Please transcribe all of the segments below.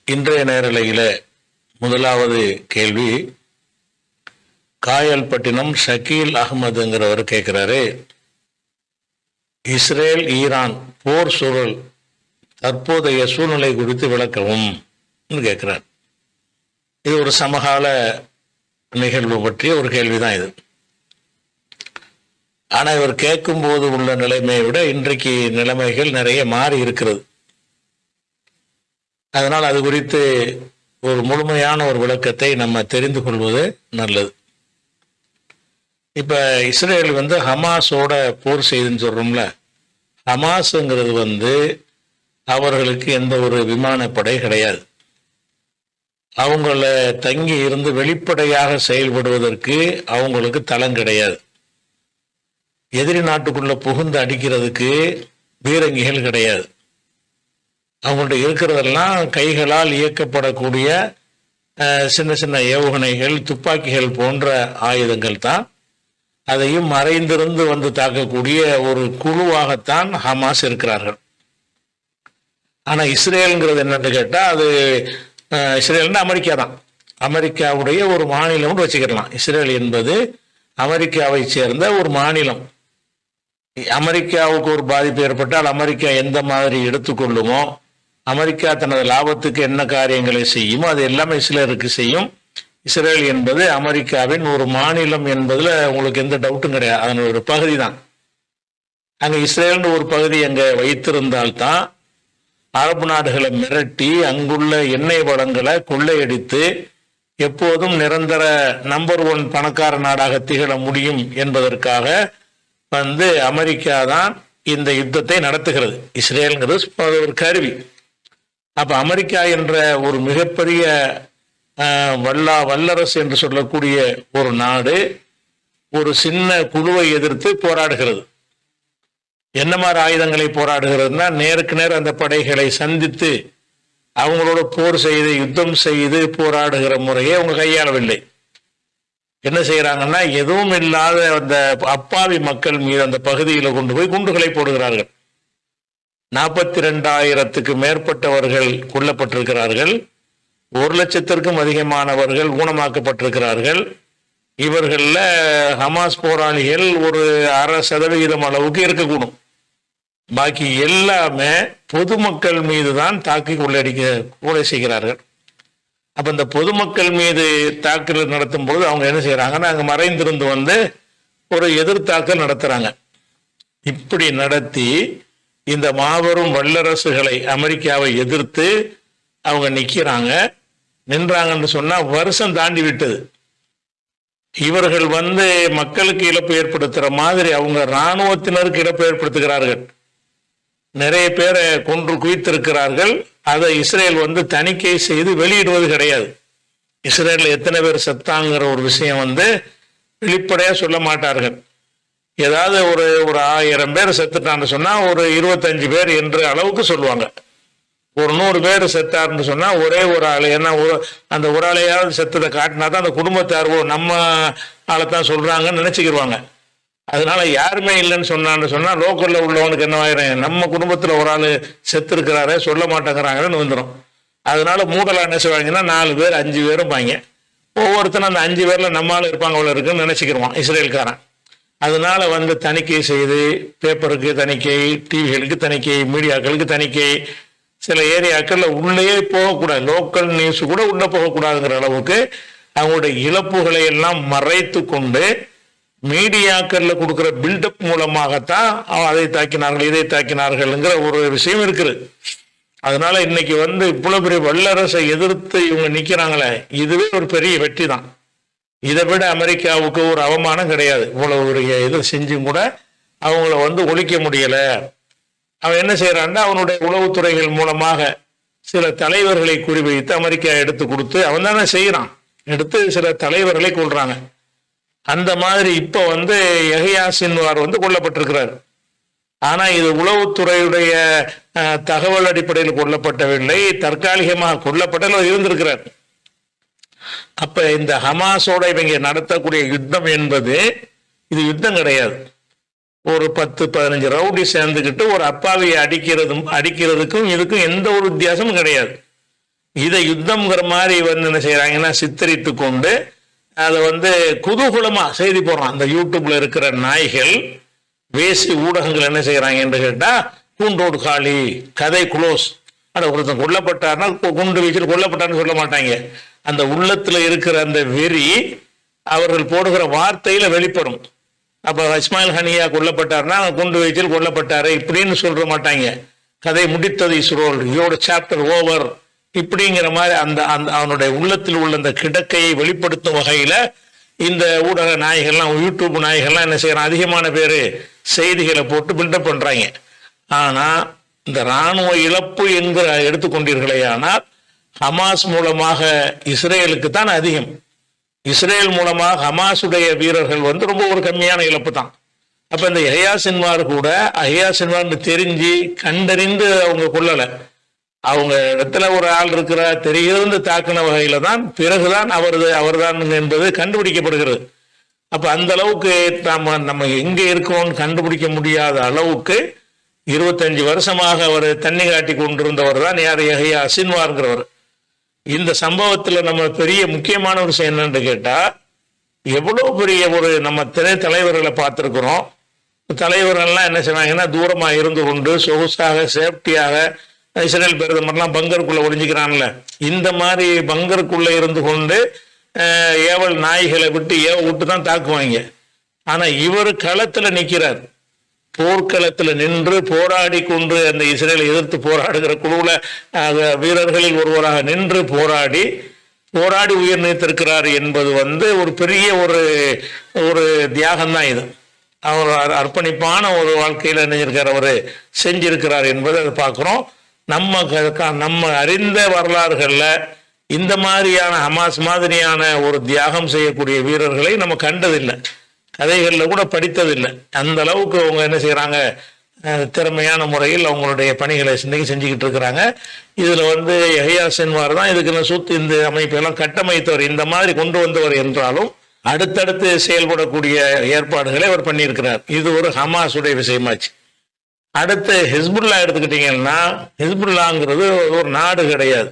இன்றைய நேரலையில் முதலாவது கேள்வி, காயல்பட்டினம் ஷக்கீல் அகமதுங்கிறவர் கேட்குறாரு, இஸ்ரேல் ஈரான் போர் சூழல் தற்போதைய சூழ்நிலை குறித்து விளக்கவும் கேட்கிறார். இது ஒரு சமகால நிகழ்வு பற்றிய ஒரு கேள்விதான் இது. ஆனால் இவர் கேட்கும்போது உள்ள நிலைமையை விட இன்றைக்கு நிலைமைகள் நிறைய மாறி இருக்கிறது. அதனால் அது குறித்து ஒரு முழுமையான ஒரு விளக்கத்தை நம்ம தெரிந்து கொள்வது நல்லது. இப்போ இஸ்ரேல் ஹமாஸோட போர் செய்துன்னு சொல்கிறோம்ல, ஹமாஸுங்கிறது அவர்களுக்கு எந்த ஒரு விமானப்படை கிடையாது. அவங்கள தங்கி இருந்து வெளிப்படையாக செயல்படுவதற்கு அவங்களுக்கு தளம் கிடையாது. எதிரி நாட்டுக்குள்ள புகுந்து அடிக்கிறதுக்கு பீரங்கிகள் கிடையாது. அவங்கள்ட்ட இருக்கிறதெல்லாம் கைகளால் இயக்கப்படக்கூடிய சின்ன சின்ன ஏவுகணைகள், துப்பாக்கிகள் போன்ற ஆயுதங்கள் தான். அதையும் மறைந்திருந்து தாக்கக்கூடிய ஒரு குழுவாகத்தான் ஹமாஸ் இருக்கிறார்கள். ஆனால் இஸ்ரேலுங்கிறது என்னன்னு கேட்டால், அது இஸ்ரேல்னா அமெரிக்கா தான். அமெரிக்காவுடைய ஒரு மாநிலம்னு வச்சுக்கிடலாம். இஸ்ரேல் என்பது அமெரிக்காவை சேர்ந்த ஒரு மாநிலம். அமெரிக்காவுக்கு ஒரு பாதிப்பு ஏற்பட்டால் அமெரிக்கா எந்த மாதிரி எடுத்துக்கொள்ளுமோ, அமெரிக்கா தனது லாபத்துக்கு என்ன காரியங்களை செய்யுமோ அது எல்லாமே இஸ்ரேலுக்கு செய்யும். இஸ்ரேல் என்பது அமெரிக்காவின் ஒரு மாநிலம் என்பதில் உங்களுக்கு எந்த டவுட்டும் கிடையாது. அதன் ஒரு பகுதி தான். அங்கே இஸ்ரேல்னு ஒரு பகுதி அங்கே வைத்திருந்தால்தான் அரபு நாடுகளை மிரட்டி அங்குள்ள எண்ணெய் வளங்களை கொள்ளையடித்து எப்போதும் நிரந்தர நம்பர் 1 பணக்கார நாடாக திகழ முடியும் என்பதற்காக அமெரிக்கா தான் இந்த யுத்தத்தை நடத்துகிறது. இஸ்ரேலுங்கிறது ஒரு கருவி. அப்போ அமெரிக்கா என்ற ஒரு மிகப்பெரிய வல்லரசு என்று சொல்லக்கூடிய ஒரு நாடு ஒரு சின்ன குழுவை எதிர்த்து போராடுகிறது. என்ன மாதிரி ஆயுதங்களை போராடுகிறதுனா, நேருக்கு நேர் அந்த படைகளை சந்தித்து அவங்களோட போர் செய்து யுத்தம் செய்து போராடுகிற முறையை அவங்க கையாளவில்லை. என்ன செய்யறாங்கன்னா, எதுவும் இல்லாத அந்த அப்பாவி மக்கள் மீது அந்த பகுதியில் கொண்டு போய் குண்டுகளை போடுகிறார்கள். 42,000க்கு மேற்பட்டவர்கள் கொல்லப்பட்டிருக்கிறார்கள். 1,00,000க்கும் அதிகமானவர்கள் ஊனமாக்கப்பட்டிருக்கிறார்கள். இவர்கள ஹமாஸ் போராளிகள் ஒரு 0.5% அளவுக்கு இருக்கக்கூடும். பாக்கி எல்லாமே பொதுமக்கள் மீது தான் தாக்கி கொள்ளை செய்கிறார்கள். அப்ப இந்த பொதுமக்கள் மீது தாக்குதல் நடத்தும் போது அவங்க என்ன செய்யறாங்கன்னா, அங்க மறைந்திருந்து ஒரு எதிர்த்தாக்கல் நடத்துறாங்க. இப்படி நடத்தி இந்த மாபெரும் வல்லரசுகளை அமெரிக்காவை எதிர்த்து அவங்க நின்றாங்கன்னு சொன்னா வருஷம் தாண்டி விட்டது. இவர்கள் மக்களுக்கு இழப்பு ஏற்படுத்துற மாதிரி அவங்க இராணுவத்தினருக்கு இழப்பு ஏற்படுத்துகிறார்கள். நிறைய பேரை கொன்று குவித்திருக்கிறார்கள். அதை இஸ்ரேல் தணிக்கை செய்து வெளியிடுவது கிடையாது. இஸ்ரேலில் எத்தனை பேர் செத்தாங்கிற ஒரு விஷயம் வெளிப்படையா சொல்ல மாட்டார்கள். ஏதாவது ஒரு 1000 பேர் செத்துட்டான்னு சொன்னா ஒரு 25 பேர் என்ற அளவுக்கு சொல்லுவாங்க. ஒரு 100 பேர் செத்தாருன்னு சொன்னா ஒரே ஒரு ஆள், ஏன்னா அந்த ஒரு ஆளையாவது செத்ததை காட்டினா தான் அந்த குடும்பத்தார் நம்ம ஆளைத்தான் சொல்றாங்கன்னு நினைச்சுக்கிடுவாங்க. அதனால யாருமே இல்லைன்னு சொன்னா லோக்கல்ல உள்ளவனுக்கு என்ன ஆயிரும், நம்ம குடும்பத்துல ஒரு ஆள் செத்து இருக்கிறாரே சொல்ல மாட்டேங்கிறாங்கன்னு வந்துடும். அதனால மூடலா என்ன செய்வாங்கன்னா 4 பேர் 5 பேரும் பாங்க. ஒவ்வொருத்தரும் அந்த 5 பேர்ல நம்ம ஆள் இருப்பாங்க அவ்வளோ இருக்குன்னு நினைச்சுக்கிடுவான் இஸ்ரேல்காரன். அதனால தணிக்கை செய்து, பேப்பருக்கு தணிக்கை, டிவிகளுக்கு தணிக்கை, மீடியாக்களுக்கு தணிக்கை, சில ஏரியாக்கள்ல உள்ளே போகக்கூடாது, லோக்கல் நியூஸ் கூட உள்ள போகக்கூடாதுங்கிற அளவுக்கு அவங்களுடைய இழப்புகளை எல்லாம் மறைத்து கொண்டு மீடியாக்கள்ல கொடுக்குற பில்டப் மூலமாகத்தான் அதை தாக்கினார்கள் இதை தாக்கினார்கள்ங்கிற ஒரு விஷயம் இருக்குது. அதனால இன்னைக்கு இவ்வளவு பெரிய வல்லரசை எதிர்த்து இவங்க நிக்கிறாங்களே, இதுவே ஒரு பெரிய வெற்றி தான். இதை விட அமெரிக்காவுக்கு ஒரு அவமானம் கிடையாது. இவ்வளவு ஒரு இது செஞ்சும் கூட அவங்கள ஒழிக்க முடியல. அவன் என்ன செய்யறான்னா, அவனுடைய உளவுத்துறைகள் மூலமாக சில தலைவர்களை குறிவைத்து அமெரிக்கா எடுத்து கொடுத்து, அவன் தானே செய்யறான், எடுத்து சில தலைவர்களை கொள்றாங்க. அந்த மாதிரி இப்ப யஹ்யா சின்வார் கொல்லப்பட்டிருக்கிறார். ஆனா இது உளவுத்துறையுடைய தகவல் அடிப்படையில் கொல்லப்பட்டவில்லை, தற்காலிகமாக கொல்லப்பட்ட இருந்திருக்கிறார். அப்ப இந்த ஹமாஸோட இவங்க நடத்தக்கூடிய யுத்தம் என்பது இது யுத்தம் கிடையாது. ஒரு 10-15 ரவுடி சேர்ந்துக்கிட்டு ஒரு அப்பாவியை அடிக்கிறதுக்கும் இதுக்கும் எந்த ஒரு வித்தியாசமும் கிடையாது. இதை யுத்தம்ங்கிற மாதிரி என்ன செய்யறாங்கன்னா சித்தரித்து கொண்டு அதை குதூகலமா செய்தி போடுறான். அந்த யூடியூப்ல இருக்கிற நாய்கள் வேசி ஊடகங்கள் என்ன செய்யறாங்க என்று கேட்டா, கூண்டோடு காலி, கதை குளோஸ். ஒருத்தன் கொல்லப்பட்டார்னா குண்டு வீச்சில் கொல்லப்பட்டார்னு சொல்ல மாட்டாங்க. அந்த உள்ளத்துல இருக்கிற அந்த வெறி அவர்கள் போடுகிற வார்த்தையில வெளிப்படும். அப்ப இஸ்மாயில் ஹனியா கொல்லப்பட்டார்னா குண்டு வீச்சில் கொல்லப்பட்டாரு இப்படின்னு சொல்ல மாட்டாங்க. கதை முடித்தது இஸ்ரோல், யோட சாப்டர் ஓவர் இப்படிங்கிற மாதிரி அந்த அந்த அவனுடைய உள்ளத்தில் உள்ள அந்த கிடக்கையை வெளிப்படுத்தும் வகையில இந்த ஊடக நாய்கள்லாம், யூடியூப் நாய்கள்லாம் என்ன செய்யறான், அதிகமான பேரு செய்திகளை போட்டு பில்டப் பண்றாங்க. ஆனா இந்த இராணுவ இழப்பு என்கிற எடுத்துக்கொண்டீர்களே, ஆனால் ஹமாஸ் மூலமாக இஸ்ரேலுக்கு தான் அதிகம். இஸ்ரேல் மூலமாக ஹமாஸுடைய வீரர்கள் ரொம்ப ஒரு கம்மியான இழப்பு தான். அப்ப இந்த யஹ்யா சின்வார் கூட யஹ்யா சின்வார்னு தெரிஞ்சு கண்டறிந்து அவங்க கொள்ளலை. அவங்க இடத்துல ஒரு ஆள் இருக்கிற தெரிகிறது தாக்கின வகையில தான் பிறகுதான் அவர்தான் என்பது கண்டுபிடிக்கப்படுகிறது. அப்ப அந்த அளவுக்கு நம்ம எங்க இருக்கிறோம் கண்டுபிடிக்க முடியாத அளவுக்கு 25 வருஷமாக அவர் தண்ணி காட்டி கொண்டிருந்தவர் தான் யார், யஹ்யா சின்வார்ங்கிறவர். இந்த சம்பவத்துல நம்ம பெரிய முக்கியமான ஒரு விஷயம் என்னன்னு கேட்டா, எவ்வளவு பெரிய ஒரு நம்ம தலைவர்களை பார்த்திருக்கிறோம். தலைவர்கள்லாம் என்ன செய்வாங்கன்னா தூரமா இருந்து கொண்டு சொகுசாக சேஃப்டியாக, இஸ்ரேல் பிரதமர்லாம் பங்கருக்குள்ள ஒளிஞ்சுக்கிறான்ல, இந்த மாதிரி பங்கருக்குள்ள இருந்து கொண்டு ஏவல் நாய்களை விட்டு விட்டு தான் தாக்குவாங்க. ஆனா இவர் களத்துல நிற்கிறார், போர்க்களத்துல நின்று போராடி கொண்டு அந்த இஸ்ரேலை எதிர்த்து போராடுகிற குழுவுல வீரர்களில் ஒருவராக நின்று போராடி உயிர் நீத்திருக்கிறார் என்பது ஒரு பெரிய ஒரு தியாகம் தான். இது அவர் அர்ப்பணிப்பான ஒரு வாழ்க்கையில நினைஞ்சிருக்கார், அவர் செஞ்சிருக்கிறார் என்பதை அதை பார்க்கிறோம். நம்ம அறிந்த வரலாறுகள்ல இந்த மாதிரியான ஹமாஸ் மாதிரியான ஒரு தியாகம் செய்யக்கூடிய வீரர்களை நம்ம கண்டதில்லை, கதைகள்ல கூட படித்ததில்லை. அந்த அளவுக்கு அவங்க என்ன செய்யறாங்க, திறமையான முறையில் அவங்களுடைய பணிகளை செஞ்சுக்கிட்டு இருக்கிறாங்க. இதுல யஹ்யா சின்வார் தான் இதுக்கு இந்த அமைப்பெல்லாம் கட்டமைத்தவர், இந்த மாதிரி கொண்டு வந்தவர் என்றாலும் அடுத்தடுத்து செயல்படக்கூடிய ஏற்பாடுகளை அவர் பண்ணியிருக்கிறார். இது ஒரு ஹமாஸுடைய விஷயமாச்சு. அடுத்து ஹிஸ்புல்லா எடுத்துக்கிட்டீங்கன்னா, ஹிஸ்புல்லாங்கிறது ஒரு நாடு கிடையாது.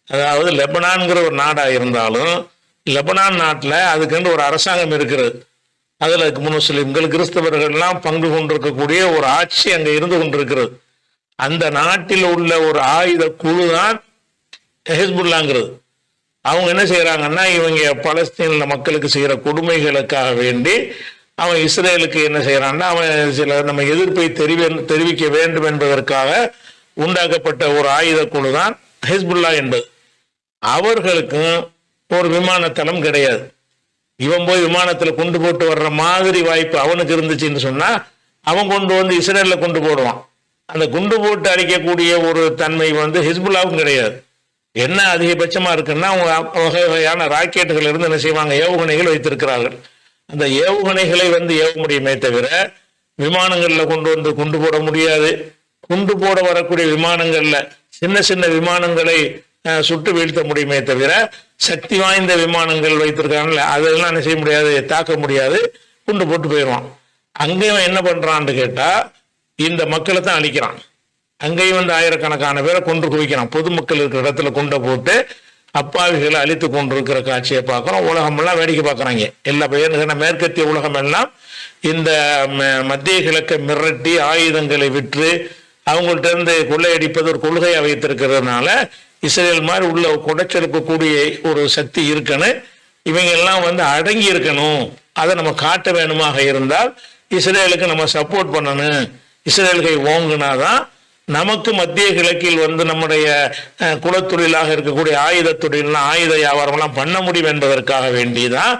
அதாவது லெபனான்கிற ஒரு நாடா இருந்தாலும் லெபனான் நாட்டில் அதுக்குன்னு ஒரு அரசாங்கம் இருக்கிறது. அதுல முஸ்லிம்கள் கிறிஸ்தவர்கள்லாம் பங்கு கொண்டிருக்கக்கூடிய ஒரு ஆட்சி அங்க இருந்து கொண்டிருக்கிறது. அந்த நாட்டில் உள்ள ஒரு ஆயுத குழு தான் ஹிஸ்புல்லாங்கிறது. அவங்க என்ன செய்யறாங்கன்னா, இவங்க பலஸ்தீன மக்களுக்கு செய்யற கொடுமைகளுக்காக வேண்டி அவன் இஸ்ரேலுக்கு என்ன செய்யறான்னா, அவன் சில நம்ம எதிர்ப்பை தெரிவிக்க வேண்டும் என்பதற்காக உண்டாக்கப்பட்ட ஒரு ஆயுத குழு தான் ஹிஸ்புல்லா என்பது. அவர்களுக்கும் ஒரு விமானத்தளம் கிடையாது. இவன் போய் விமானத்துல கொண்டு போட்டு வர்ற மாதிரி வாய்ப்பு அவனுக்கு இருந்துச்சுன்னு சொன்னா அவன் கொண்டு இஸ்ரேல்ல கொண்டு போடுவான். அந்த குண்டு போட்டு அடிக்கக்கூடிய ஒரு தன்மை ஹிஸ்புல்லாவுக்கும் கிடையாது. என்ன அதிகபட்சமா இருக்குன்னா, அவங்க வகை வகையான ராக்கெட்டுகள் இருந்து என்ன செய்வாங்க, ஏவுகணைகள் வைத்திருக்கிறார்கள். அந்த ஏவுகணைகளை ஏவ முடியுமே தவிர விமானங்கள்ல கொண்டு போட முடியாது. கொண்டு போட வரக்கூடிய விமானங்கள்ல சின்ன சின்ன விமானங்களை சுட்டு வீழ்த்த முடியுமே தவிர சக்தி வாய்ந்த விமானங்கள் வைத்திருக்காங்கல்ல, அதெல்லாம் என்ன செய்ய முடியாது, தாக்க முடியாது, குண்டு போட்டு போயிடுவான். அங்கேயும் என்ன பண்றான்னு கேட்டா, இந்த மக்களை தான் அழிக்கிறான். அங்கேயும் ஆயிரக்கணக்கான பேரை கொண்டு குவிக்கிறான். பொதுமக்கள் இருக்கிற இடத்துல கொண்டு போட்டு அப்பாவிகளை அழித்து கொண்டிருக்கிற காட்சியை பார்க்கிறோம். உலகமெல்லாம் வேடிக்கை பார்க்குறாங்க. எல்லா பேரும் மேற்கத்திய உலகம் எல்லாம் இந்த மத்திய கிழக்கை மிரட்டி ஆயுதங்களை விற்று அவங்கள்ட்ட இருந்து கொள்ளையடிப்பது ஒரு கொள்கையை வைத்திருக்கிறதுனால இஸ்ரேல் மாதிரி உள்ள குடைச்செலுப்பக்கூடிய ஒரு சக்தி இருக்குன்னு இவங்க எல்லாம் அடங்கி இருக்கணும். அதை நம்ம காட்ட வேணுமாக இருந்தால் இஸ்ரேலுக்கு நம்ம சப்போர்ட் பண்ணணும். இஸ்ரேலுக்கு ஓங்குனாதான் நமக்கு மத்திய கிழக்கில் நம்முடைய குலத்தொழிலாக இருக்கக்கூடிய ஆயுத தொழில், ஆயுத வியாபாரம்லாம் பண்ண முடியும் என்பதற்காக வேண்டிதான்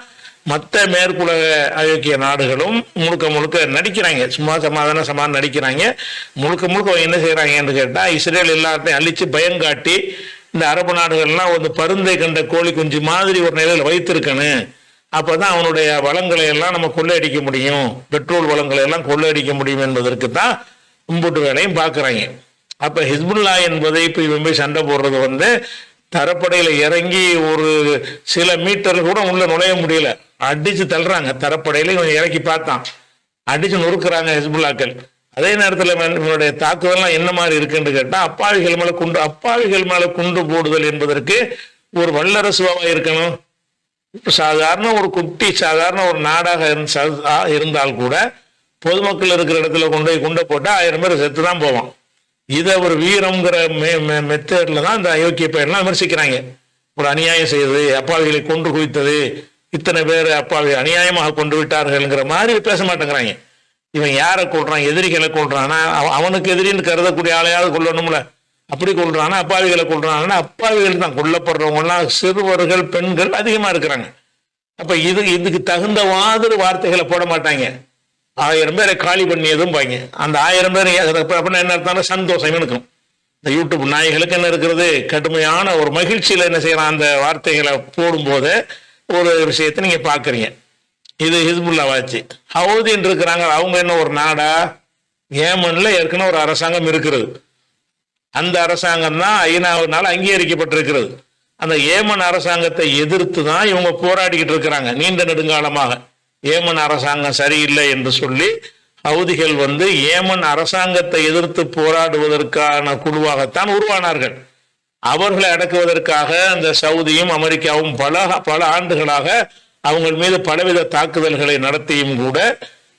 மற்ற மேற்குலக ஐரோப்பிய நாடுகளும் முழுக்க நடிக்கிறாங்க. சும்மா சமாதானம் நடிக்கிறாங்க. முழுக்க என்ன செய்யறாங்கன்னு கேட்டா, இஸ்ரேல் எல்லாத்தையும் அழிச்சு பயங்காட்டி இந்த அரபு நாடுகள்லாம் பருந்தை கண்ட கோழி குஞ்சு மாதிரி ஒரு நிலையில் வைத்திருக்கணும். அப்பதான் அவனுடைய வளங்களை எல்லாம் நம்ம கொள்ளையடிக்க முடியும், பெட்ரோல் வளங்களை எல்லாம் கொள்ளையடிக்க முடியும் என்பதற்கு தான் கும்பிட்டு வேலையும் பார்க்குறாங்க. அப்ப ஹிஸ்புல்லா என்பதை இப்போ இவன் போய் சண்டை போடுறது தரப்படையில இறங்கி ஒரு சில மீட்டர்கள் கூட உள்ள நுழைய முடியல, அடிச்சு தள்ளுறாங்க. தரப்படையில இவன் இறக்கி பார்த்தான், அடிச்சு நொறுக்குறாங்க ஹிஸ்புல்லாக்கள். அதே நேரத்தில் இவனுடைய தாக்குதல்லாம் என்ன மாதிரி இருக்குன்னு கேட்டா, அப்பாவிகள் மேல குண்டு போடுதல் என்பதற்கு ஒரு வல்லரசுவாக இருக்கணும். இப்ப சாதாரண ஒரு குட்டி சாதாரண ஒரு நாடாக இருந்தால் கூட பொதுமக்கள் இருக்கிற இடத்துல கொண்டு போய் குண்டை போட்டா 1000 பேர் செத்து தான் போவான். இதை ஒரு வீரம்ங்கிற மெத்தட்ல தான் இந்த அயோக்கிய பெயர்லாம் விமர்சிக்கிறாங்க. ஒரு அநியாயம் செய்தது, அப்பாவிகளை கொண்டு குவித்தது, இத்தனை பேர் அப்பாவி அநியாயமாக கொண்டு விட்டார்கள்ங்கிற மாதிரி பேச மாட்டேங்கிறாங்க. இவன் யாரை கொள்றான்? எதிரிகளை கொள்றானா? அவனுக்கு எதிரின்னு கருதக்கூடிய ஆளையாவது கொள்ளணும்ல. அப்படி கொள்றானா? அப்பாவிகளை கொள்றானா? அப்பாவிகள் தான் கொல்லப்படுறவங்க எல்லாம் சிறுவர்கள், பெண்கள் அதிகமா இருக்கிறாங்க. அப்ப இதுக்கு தகுந்த மாதிரி வார்த்தைகளை போட மாட்டாங்க. 1000 பேரை காலி பண்ணியதும் பாங்க. அந்த 1000 பேர் அப்படின்னா என்ன அர்த்தம்? சந்தோஷம் இருக்கும். இந்த யூடியூப் நாய்களுக்கு என்ன இருக்கிறது? கடுமையான ஒரு மகிழ்ச்சியில என்ன செய்யறான்? அந்த வார்த்தைகளை போடும்போது ஒரு விஷயத்தை நீங்க பாக்குறீங்க. இது ஹிஸ்புல்லா வாட்சி. ஹவுதின் இருக்கிறாங்க, அவங்க என்ன ஒரு நாடா? ஏமன்ல ஏற்கனவே ஒரு அரசாங்கம் இருக்கிறது. அந்த அரசாங்கம் தான் ஐநாவினால் அங்கீகரிக்கப்பட்டிருக்கிறது. அந்த ஏமன் அரசாங்கத்தை எதிர்த்து தான் இவங்க போராடிக்கிட்டு இருக்கிறாங்க நீண்ட நெடுங்காலமாக. ஏமன் அரசாங்கம் சரியில்லை என்று சொல்லி ஹவுதிகள் ஏமன் அரசாங்கத்தை எதிர்த்து போராடுவதற்கான குழுவாகத்தான் உருவானார்கள். அவர்களை அடக்குவதற்காக அந்த சவுதியும் அமெரிக்காவும் பல ஆண்டுகளாக அவங்க மீது பலவித தாக்குதல்களை நடத்தியும் கூட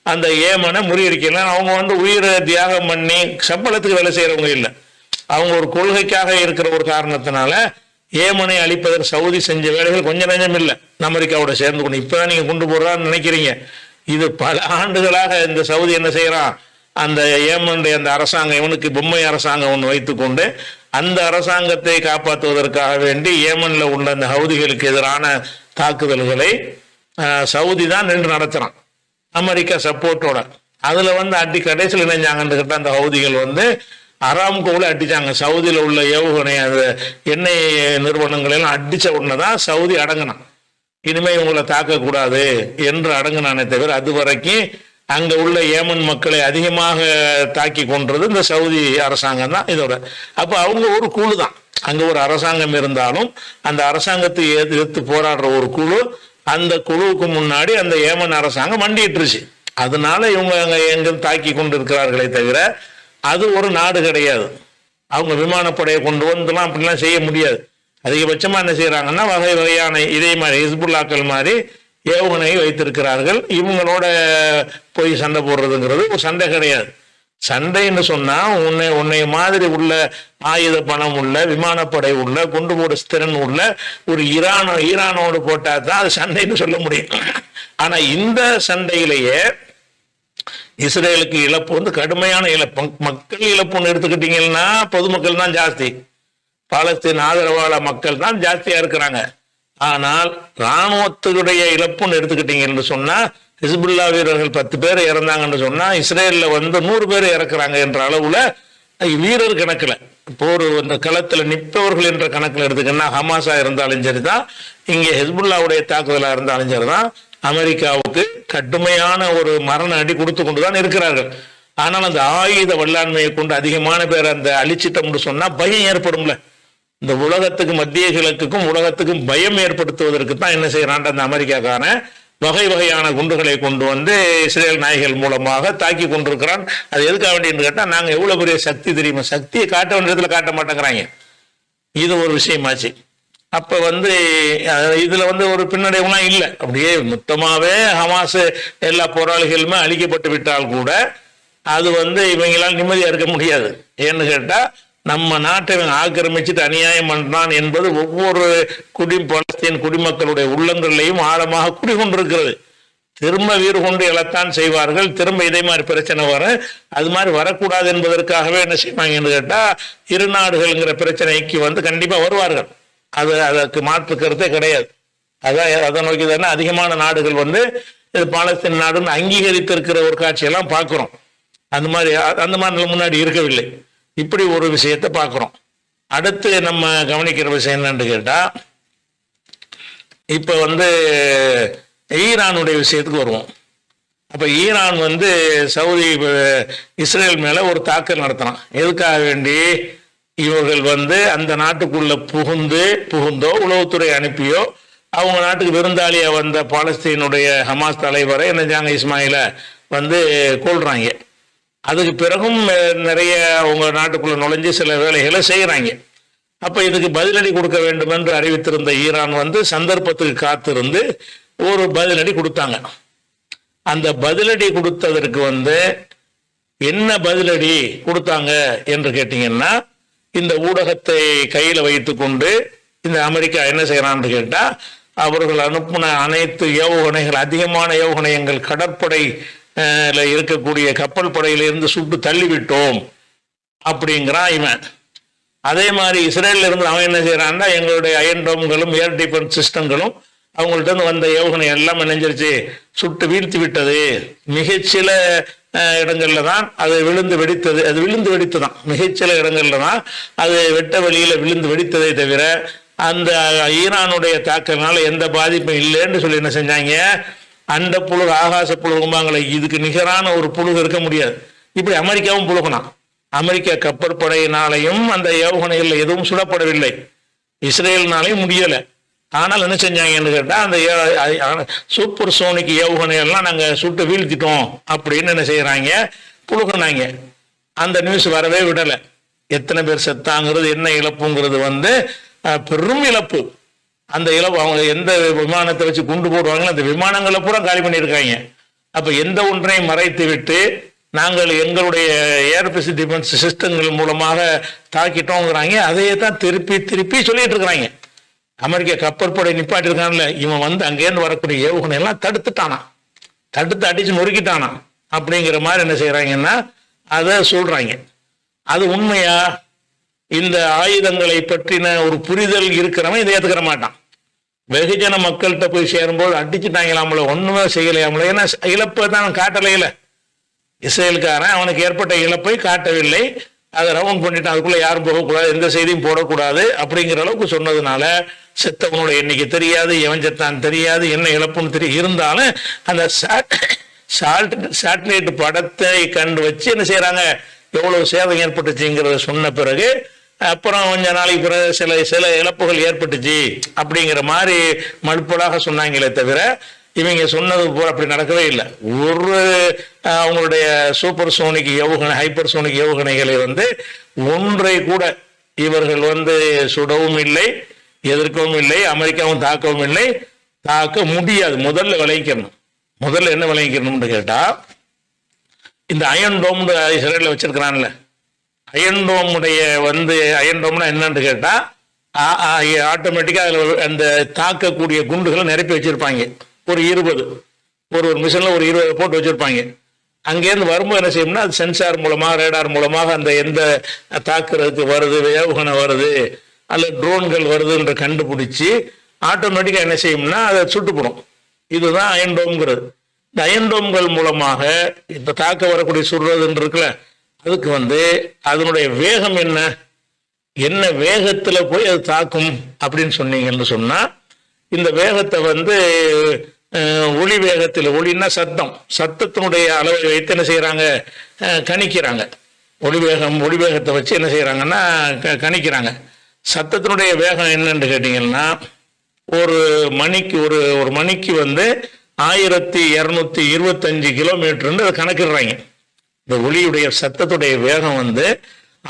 அந்த ஏமனை முறியடிக்கலாம். அவங்க உயிரை தியாகம் பண்ணி சம்பளத்துக்கு வேலை செய்யறவங்க இல்லை. அவங்க ஒரு கொள்கைக்காக இருக்கிற ஒரு காரணத்தினால ஏமனை அழிப்பதற்கு சவுதி செஞ்ச வேலைகள் கொஞ்சம் நஞ்சம் இல்லை. அமெரிக்காவோட சேர்ந்து கொண்டு இப்பதான் நீங்க கொண்டு போறான்னு நினைக்கிறீங்க. இது பல ஆண்டுகளாக இந்த சவுதி என்ன செய்யறான்? அந்த ஏமனுடைய அந்த அரசாங்கம், இவனுக்கு பொம்மை அரசாங்கம் ஒன்று வைத்துக்கொண்டு அந்த அரசாங்கத்தை காப்பாற்றுவதற்காக வேண்டி ஏமன்ல உள்ள அந்த ஹவுதிகளுக்கு எதிரான தாக்குதல்களை சவுதி தான் நின்று நடத்துறான், அமெரிக்கா சப்போர்ட்டோட. அதுல அடி கடைசியில் இணைஞ்சாங்கன்னு கேட்ட அந்த ஹவுதிகள் அராம்கோவில் அடிச்சாங்க. சவுதியில் உள்ள ஏவுகணை அந்த எண்ணெய் நிறுவனங்கள் எல்லாம் அடிச்ச உடனே தான் சவுதி அடங்கினான். இனிமே இவங்களை தாக்கக்கூடாது என்று அடங்கினானே தவிர அது வரைக்கும் அங்க உள்ள ஏமன் மக்களை அதிகமாக தாக்கி கொன்றது இந்த சவுதி அரசாங்கம் தான் இதோட. அப்ப அவங்க ஒரு குழு தான். அங்க ஒரு அரசாங்கம் இருந்தாலும் அந்த அரசாங்கத்தை எதிர்த்து போராடுற ஒரு குழு, அந்த குழுவுக்கு முன்னாடி அந்த ஏமன் அரசாங்கம் மண்டிட்டுருச்சு. அதனால இவங்க அங்க எங்க தாக்கி கொண்டு இருக்கிறார்களே தவிர அது ஒரு நாடு கிடையாது. அவங்க விமானப்படையை கொண்டு வந்துலாம் அப்படிலாம் செய்ய முடியாது. அதிகபட்சமா என்ன செய்யறாங்கன்னா வகை வகையான இதே மாதிரி ஹிஸ்புல்லாக்கள் மாதிரி ஏவுகணையை வைத்திருக்கிறார்கள். இவங்களோட போய் சண்டை போடுறதுங்கிறது ஒரு சண்டை கிடையாது. சண்டைன்னு சொன்னா உன்னை மாதிரி உள்ள ஆயுத பணம் உள்ள விமானப்படை உள்ள கொண்டு போட திறன் உள்ள ஒரு ஈரானோடு போட்டா தான் அது சண்டைன்னு சொல்ல முடியும். ஆனா இந்த சண்டையிலேயே இஸ்ரேலுக்கு இழப்பு கடுமையான இழப்பு. மக்கள் இழப்புன்னு எடுத்துக்கிட்டீங்கன்னா பொதுமக்கள் தான் ஜாஸ்தி, பாலஸ்தீன் ஆதரவாள மக்கள் தான் ஜாஸ்தியா இருக்கிறாங்க. ஆனால் இராணுவத்துடைய இழப்புன்னு எடுத்துக்கிட்டீங்கன்னு சொன்னா ஹிஸ்புல்லா வீரர்கள் 10 பேர் இறந்தாங்கன்னு சொன்னா இஸ்ரேல்ல 100 பேர் இறக்குறாங்க என்ற அளவுல வீரர் கணக்குல போர் இந்த களத்துல நிற்பவர்கள் என்ற கணக்குல எடுத்துக்கன்னா ஹமாஸா இருந்தாலும் சரிதான், இங்கே ஹிஸ்புல்லாவுடைய தாக்குதலா இருந்தாலும் சரிதான், அமெரிக்காவுக்கு கடுமையான ஒரு மரண அடி கொடுத்து கொண்டுதான் இருக்கிறார்கள். ஆனால் அந்த ஆயுத வல்லாண்மையை கொண்டு அதிகமான பேர் அந்த அழிச்சிட்டோம்னு சொன்னா பயம் ஏற்படும்ல. இந்த உலகத்துக்கு மத்திய கிழக்குக்கும் உலகத்துக்கும் பயம் ஏற்படுத்துவதற்கு தான் என்ன செய்யறான் அந்த அமெரிக்காக்காரன் வகை வகையான குண்டுகளை கொண்டு இஸ்ரேல் நாய்கள் மூலமாக தாக்கி கொண்டிருக்கிறான். அது எதுக்காக வேண்டியன்னு கேட்டா நாங்க எவ்வளவு பெரிய சக்தி தெரியுமா, சக்தியை காட்ட வேண்டிய இடத்துல காட்ட மாட்டேங்கிறாங்க. இது ஒரு விஷயமாச்சு. அப்ப இதுல ஒரு பின்னடைவுலாம் இல்லை. அப்படியே மொத்தமாவே ஹமாஸ் எல்லா போராளிகளுமே அழிக்கப்பட்டு விட்டால் கூட அது இவங்களால் நிம்மதியா இருக்க முடியாது. ஏன்னு கேட்டா நம்ம நாட்டை ஆக்கிரமிச்சுட்டு அநியாயம் பண்றான் என்பது ஒவ்வொரு பாலஸ்தீன் குடிமக்களுடைய உள்ளங்களிலையும் ஆழமாக குடிகொண்டிருக்கிறது. திரும்ப வீறு கொண்டு எழத்தான் செய்வார்கள். திரும்ப இதே மாதிரி பிரச்சனை வரும். அது மாதிரி வரக்கூடாது என்பதற்காகவே என்ன செய்வாங்கன்னு கேட்டா இரு நாடுகள்ங்கிற பிரச்சனைக்கு கண்டிப்பா வருவார்கள். அதற்கு மாற்று கருத்தே கிடையாது. அதை நோக்கி தானே அதிகமான நாடுகள் இது பாலஸ்தீன் நாடுன்னு அங்கீகரித்திருக்கிற ஒரு காட்சியெல்லாம் பார்க்கிறோம். அந்த மாதிரி முன்னாடி இருக்கவில்லை. இப்படி ஒரு விஷயத்தை பார்க்கிறோம். அடுத்து நம்ம கவனிக்கிற விஷயம் என்னன்னு கேட்டா இப்ப ஈரானுடைய விஷயத்துக்கு வருவோம். அப்ப ஈரான் சவுதி இஸ்ரேல் மேல ஒரு தாக்குதல் நடத்தினான். எதுக்காக வேண்டி இவர்கள் அந்த நாட்டுக்குள்ள புகுந்தோ உளவுத்துறை அனுப்பியோ அவங்க நாட்டுக்கு விருந்தாளியா வந்த பாலஸ்தீனுடைய ஹமாஸ் தலைவரை என்ன இஸ்மாயில கொள்றாங்க. அதுக்கு பிறகும் நிறைய அவங்க நாட்டுக்குள்ள நுழைஞ்சு சில வேலைகளை செய்கிறாங்க. அப்ப இதுக்கு பதிலடி கொடுக்க வேண்டும் என்று அறிவித்திருந்த ஈரான் வந்து சந்தர்ப்பத்துக்கு காத்திருந்து ஒரு பதிலடி கொடுத்தாங்க. அந்த பதிலடி கொடுத்ததற்கு வந்து என்ன பதிலடி கொடுத்தாங்க என்று கேட்டீங்கன்னா, இந்த ஊடகத்தை கையில் வைத்து கொண்டு இந்த அமெரிக்கா என்ன செய்யறான்னு கேட்டா, அவர்கள் அனுப்பின அனைத்து ஏவுகணைகள், அதிகமான ஏவுகணை எங்கள் கடற்படை இருக்கக்கூடிய கப்பல் படையிலிருந்து சுட்டு தள்ளிவிட்டோம் அப்படிங்கிறான் இவன். அதே மாதிரி இஸ்ரேல்ல இருந்து அவன் என்ன செய்யறான்னா, எங்களுடைய அயன் டோம்களும் ஏர் டிஃபென்ஸ் சிஸ்டங்களும் அவங்கள்ட்ட இருந்து வந்த ஏவுகணை எல்லாம் நினைஞ்சிருச்சு, சுட்டு வீழ்த்தி விட்டது. மிகச்சில இடங்கள்ல தான் அது விழுந்து வெடித்தது. அது விழுந்து வெடித்து தான், மிகச்சில இடங்கள்ல தான் அது வெட்ட வழியில விழுந்து வெடித்ததை தவிர அந்த ஈரானுடைய தாக்கத்தினால எந்த பாதிப்பும் இல்லைன்னு சொல்லி என்ன செஞ்சாங்க, அந்த புழுகு, ஆகாச புழுகும்பாங்களை, இதுக்கு நிகரான ஒரு புழுகு இருக்க முடியாது. இப்படி அமெரிக்காவும் புழுகுனான். அமெரிக்க கப்பற்படையினாலையும் அந்த ஏவுகணைகள் எதுவும் சுடப்படவில்லை, இஸ்ரேல்னாலையும் முடியலை. ஆனால் என்ன செஞ்சாங்கன்னு கேட்டால், அந்த சூப்பர் சோனிக் ஏவுகணைகள்லாம் நாங்கள் சுட்டு வீழ்த்திட்டோம் அப்படின்னு என்ன செய்கிறாங்க, புழுகுனாங்க. அந்த நியூஸ் வரவே விடலை. எத்தனை பேர் செத்தாங்கிறது, என்ன இழப்புங்கிறது வந்து பெரும் இழப்பு. அந்த இழப்பு அவங்க எந்த விமானத்தை வச்சு குண்டு போடுவாங்களோ அந்த விமானங்களை பூரா காலி பண்ணியிருக்காங்க. அப்போ எந்த ஒன்றையும் மறைத்து விட்டு நாங்கள் எங்களுடைய ஏர்பேஸ் டிஃபென்ஸ் சிஸ்டங்கள் மூலமாக தாக்கிட்டோங்கிறாங்க. அதையே தான் திருப்பி திருப்பி சொல்லிட்டு இருக்கிறாங்க. அமெரிக்க கப்பற்படை நிப்பாட்டிருக்கான்ல, இவன் வந்து அங்கேருந்து வரக்கூடிய ஏவுகணை எல்லாம் தடுத்துட்டானா, தடுத்து அடிச்சு நொறுக்கிட்டானா அப்படிங்கிற மாதிரி என்ன செய்யறாங்கன்னா அதை சொல்றாங்க. அது உண்மையா? இந்த ஆயுதங்களை பற்றின ஒரு புரிதல் இருக்கிறவன் இதை ஏத்துக்கிற மாட்டான். வெகுஜன மக்கள்கிட்ட போய் சேரும்போது அடிச்சுட்டாங்களாமல, ஒண்ணுமே செய்யலையாமல. ஏன்னா இழப்பை தான் காட்டலையில. இஸ்ரேலுக்காரன் அவனுக்கு ஏற்பட்ட இழப்பை காட்டவில்லை, அதை ரவுண்ட் பண்ணிட்டான். அதுக்குள்ள யாரும் போகக்கூடாது, எந்த செய்தியும் போடக்கூடாது அப்படிங்கிற அளவுக்கு சொன்னதுனால செத்தவனோட எண்ணிக்கை தெரியாது, எவன் செத்தான் தெரியாது, என்ன இழப்புன்னு தெரியும். இருந்தாலும் அந்த சேட்டலைட் படத்தை கண்டு வச்சு என்ன செய்யறாங்க, எவ்வளவு சேதம் ஏற்பட்டுச்சுங்கிறத சொன்ன பிறகு அப்புறம் கொஞ்ச நாளைக்கு பிறகு சில இழப்புகள் ஏற்பட்டுச்சு அப்படிங்கிற மாதிரி மழுப்பலாக சொன்னாங்களே தவிர இவங்க சொன்னது போல அப்படி நடக்கவே இல்லை. ஒரு அவங்களுடைய சூப்பர் சோனிக் ஏவுகணை, ஹைப்பர் சோனிக் ஏவுகணைகளை வந்து ஒன்றை கூட இவர்கள் வந்து சுடவும் இல்லை, எதிர்க்கவும் இல்லை, அமெரிக்காவும் தாக்கவும் இல்லை, தாக்க முடியாது. முதல்ல விளைவிக்கணும். முதல்ல என்ன விளைவிக்கணும்னு கேட்டா, இந்த அயன் டோம் இஸ்ரேல்ல வச்சிருக்கிறான்ல, அயன் டோமுடைய வந்து அயன் டோம்னா என்னன்னு கேட்டா, ஆட்டோமேட்டிக்கா அதில் அந்த தாக்கக்கூடிய குண்டுகளை நிரப்பி வச்சிருப்பாங்க. ஒரு 20 ஒரு மிஷின்ல ஒரு 20 போட்டு வச்சிருப்பாங்க. அங்கேருந்து வரும்போது என்ன செய்யணும்னா, அது சென்சார் மூலமாக, ரேடார் மூலமாக அந்த எந்த தாக்குறதுக்கு வருது, ஏவுகணை வருது அல்லது ட்ரோன்கள் வருதுன்ற கண்டுபிடிச்சி ஆட்டோமேட்டிக்காக என்ன செய்யும்னா அதை சுட்டுப்படும். இதுதான் அயன் டோம்ங்கிறது. இந்த அயன் டோம்கள் மூலமாக இப்போ தாக்க வரக்கூடிய சுடுறதுன்னு இருக்குல்ல, அதுக்கு வந்து அதனுடைய வேகம் என்ன, என்ன வேகத்தில் போய் அது தாக்கும் அப்படின்னு சொன்னீங்கன்னு சொன்னால், இந்த வேகத்தை வந்து ஒளி வேகத்தில், ஒளின்னா சத்தம், சத்தத்தினுடைய அளவை வைத்து என்ன செய்யறாங்க, கணிக்கிறாங்க. ஒளி வேகத்தை வச்சு என்ன செய்யறாங்கன்னா கணிக்கிறாங்க. சத்தத்தினுடைய வேகம் என்னன்னு கேட்டீங்கன்னா, ஒரு மணிக்கு ஒரு மணிக்கு வந்து 1225 கிலோமீட்டர்னு அதை கணக்கிடுறாங்க. இந்த ஒளியுடைய சத்தத்துடைய வேகம் வந்து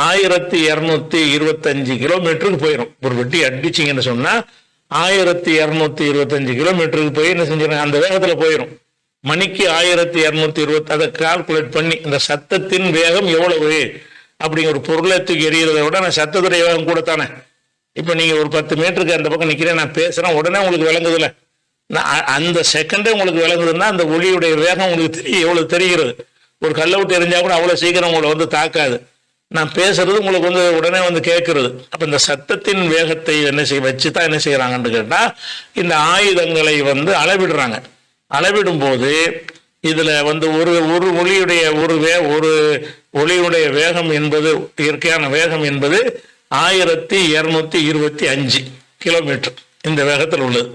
1225 கிலோமீட்டருக்கு போயிடும். ஒரு வெட்டி அடிச்சிங்கன்னு சொன்னா 1225 கிலோமீட்டருக்கு போய் என்ன செஞ்சிருக்காங்க, அந்த வேகத்துல போயிடும். மணிக்கு 1220, அதை கால்குலேட் பண்ணி இந்த சத்தத்தின் வேகம் எவ்வளவு அப்படிங்கிற ஒரு பொருளை தூக்கி எறிகிறத விட நான் சத்தத்துடைய வேகம் கூட தானே. இப்போ நீங்க ஒரு 10 மீட்டருக்கு அந்த பக்கம் நிக்கிறேன், நான் பேசுறேன், உடனே உங்களுக்கு விளங்குதுல, அந்த செகண்டே உங்களுக்கு விளங்குதுன்னா அந்த ஒளியுடைய வேகம் உங்களுக்கு எவ்வளவு தெரிகிறது. ஒரு கல்லை விட்டு எரிஞ்சா கூட அவ்வளவு சீக்கிரம் உங்களை வந்து தாக்காது. நான் பேசுறது உங்களுக்கு வந்து உடனே வந்து கேட்கறது. அப்ப இந்த சத்தத்தின் வேகத்தை என்ன வச்சுதான் என்ன செய்யறாங்கன்னு கேட்டா, இந்த ஆயுதங்களை வந்து அளவிடுறாங்க. அளவிடும் போது இதுல வந்து ஒரு ஒளியுடைய ஒரு ஒளியுடைய வேகம் என்பது, இயற்கையான வேகம் என்பது 1225 கிலோமீட்டர் இந்த வேகத்தில் உள்ளது.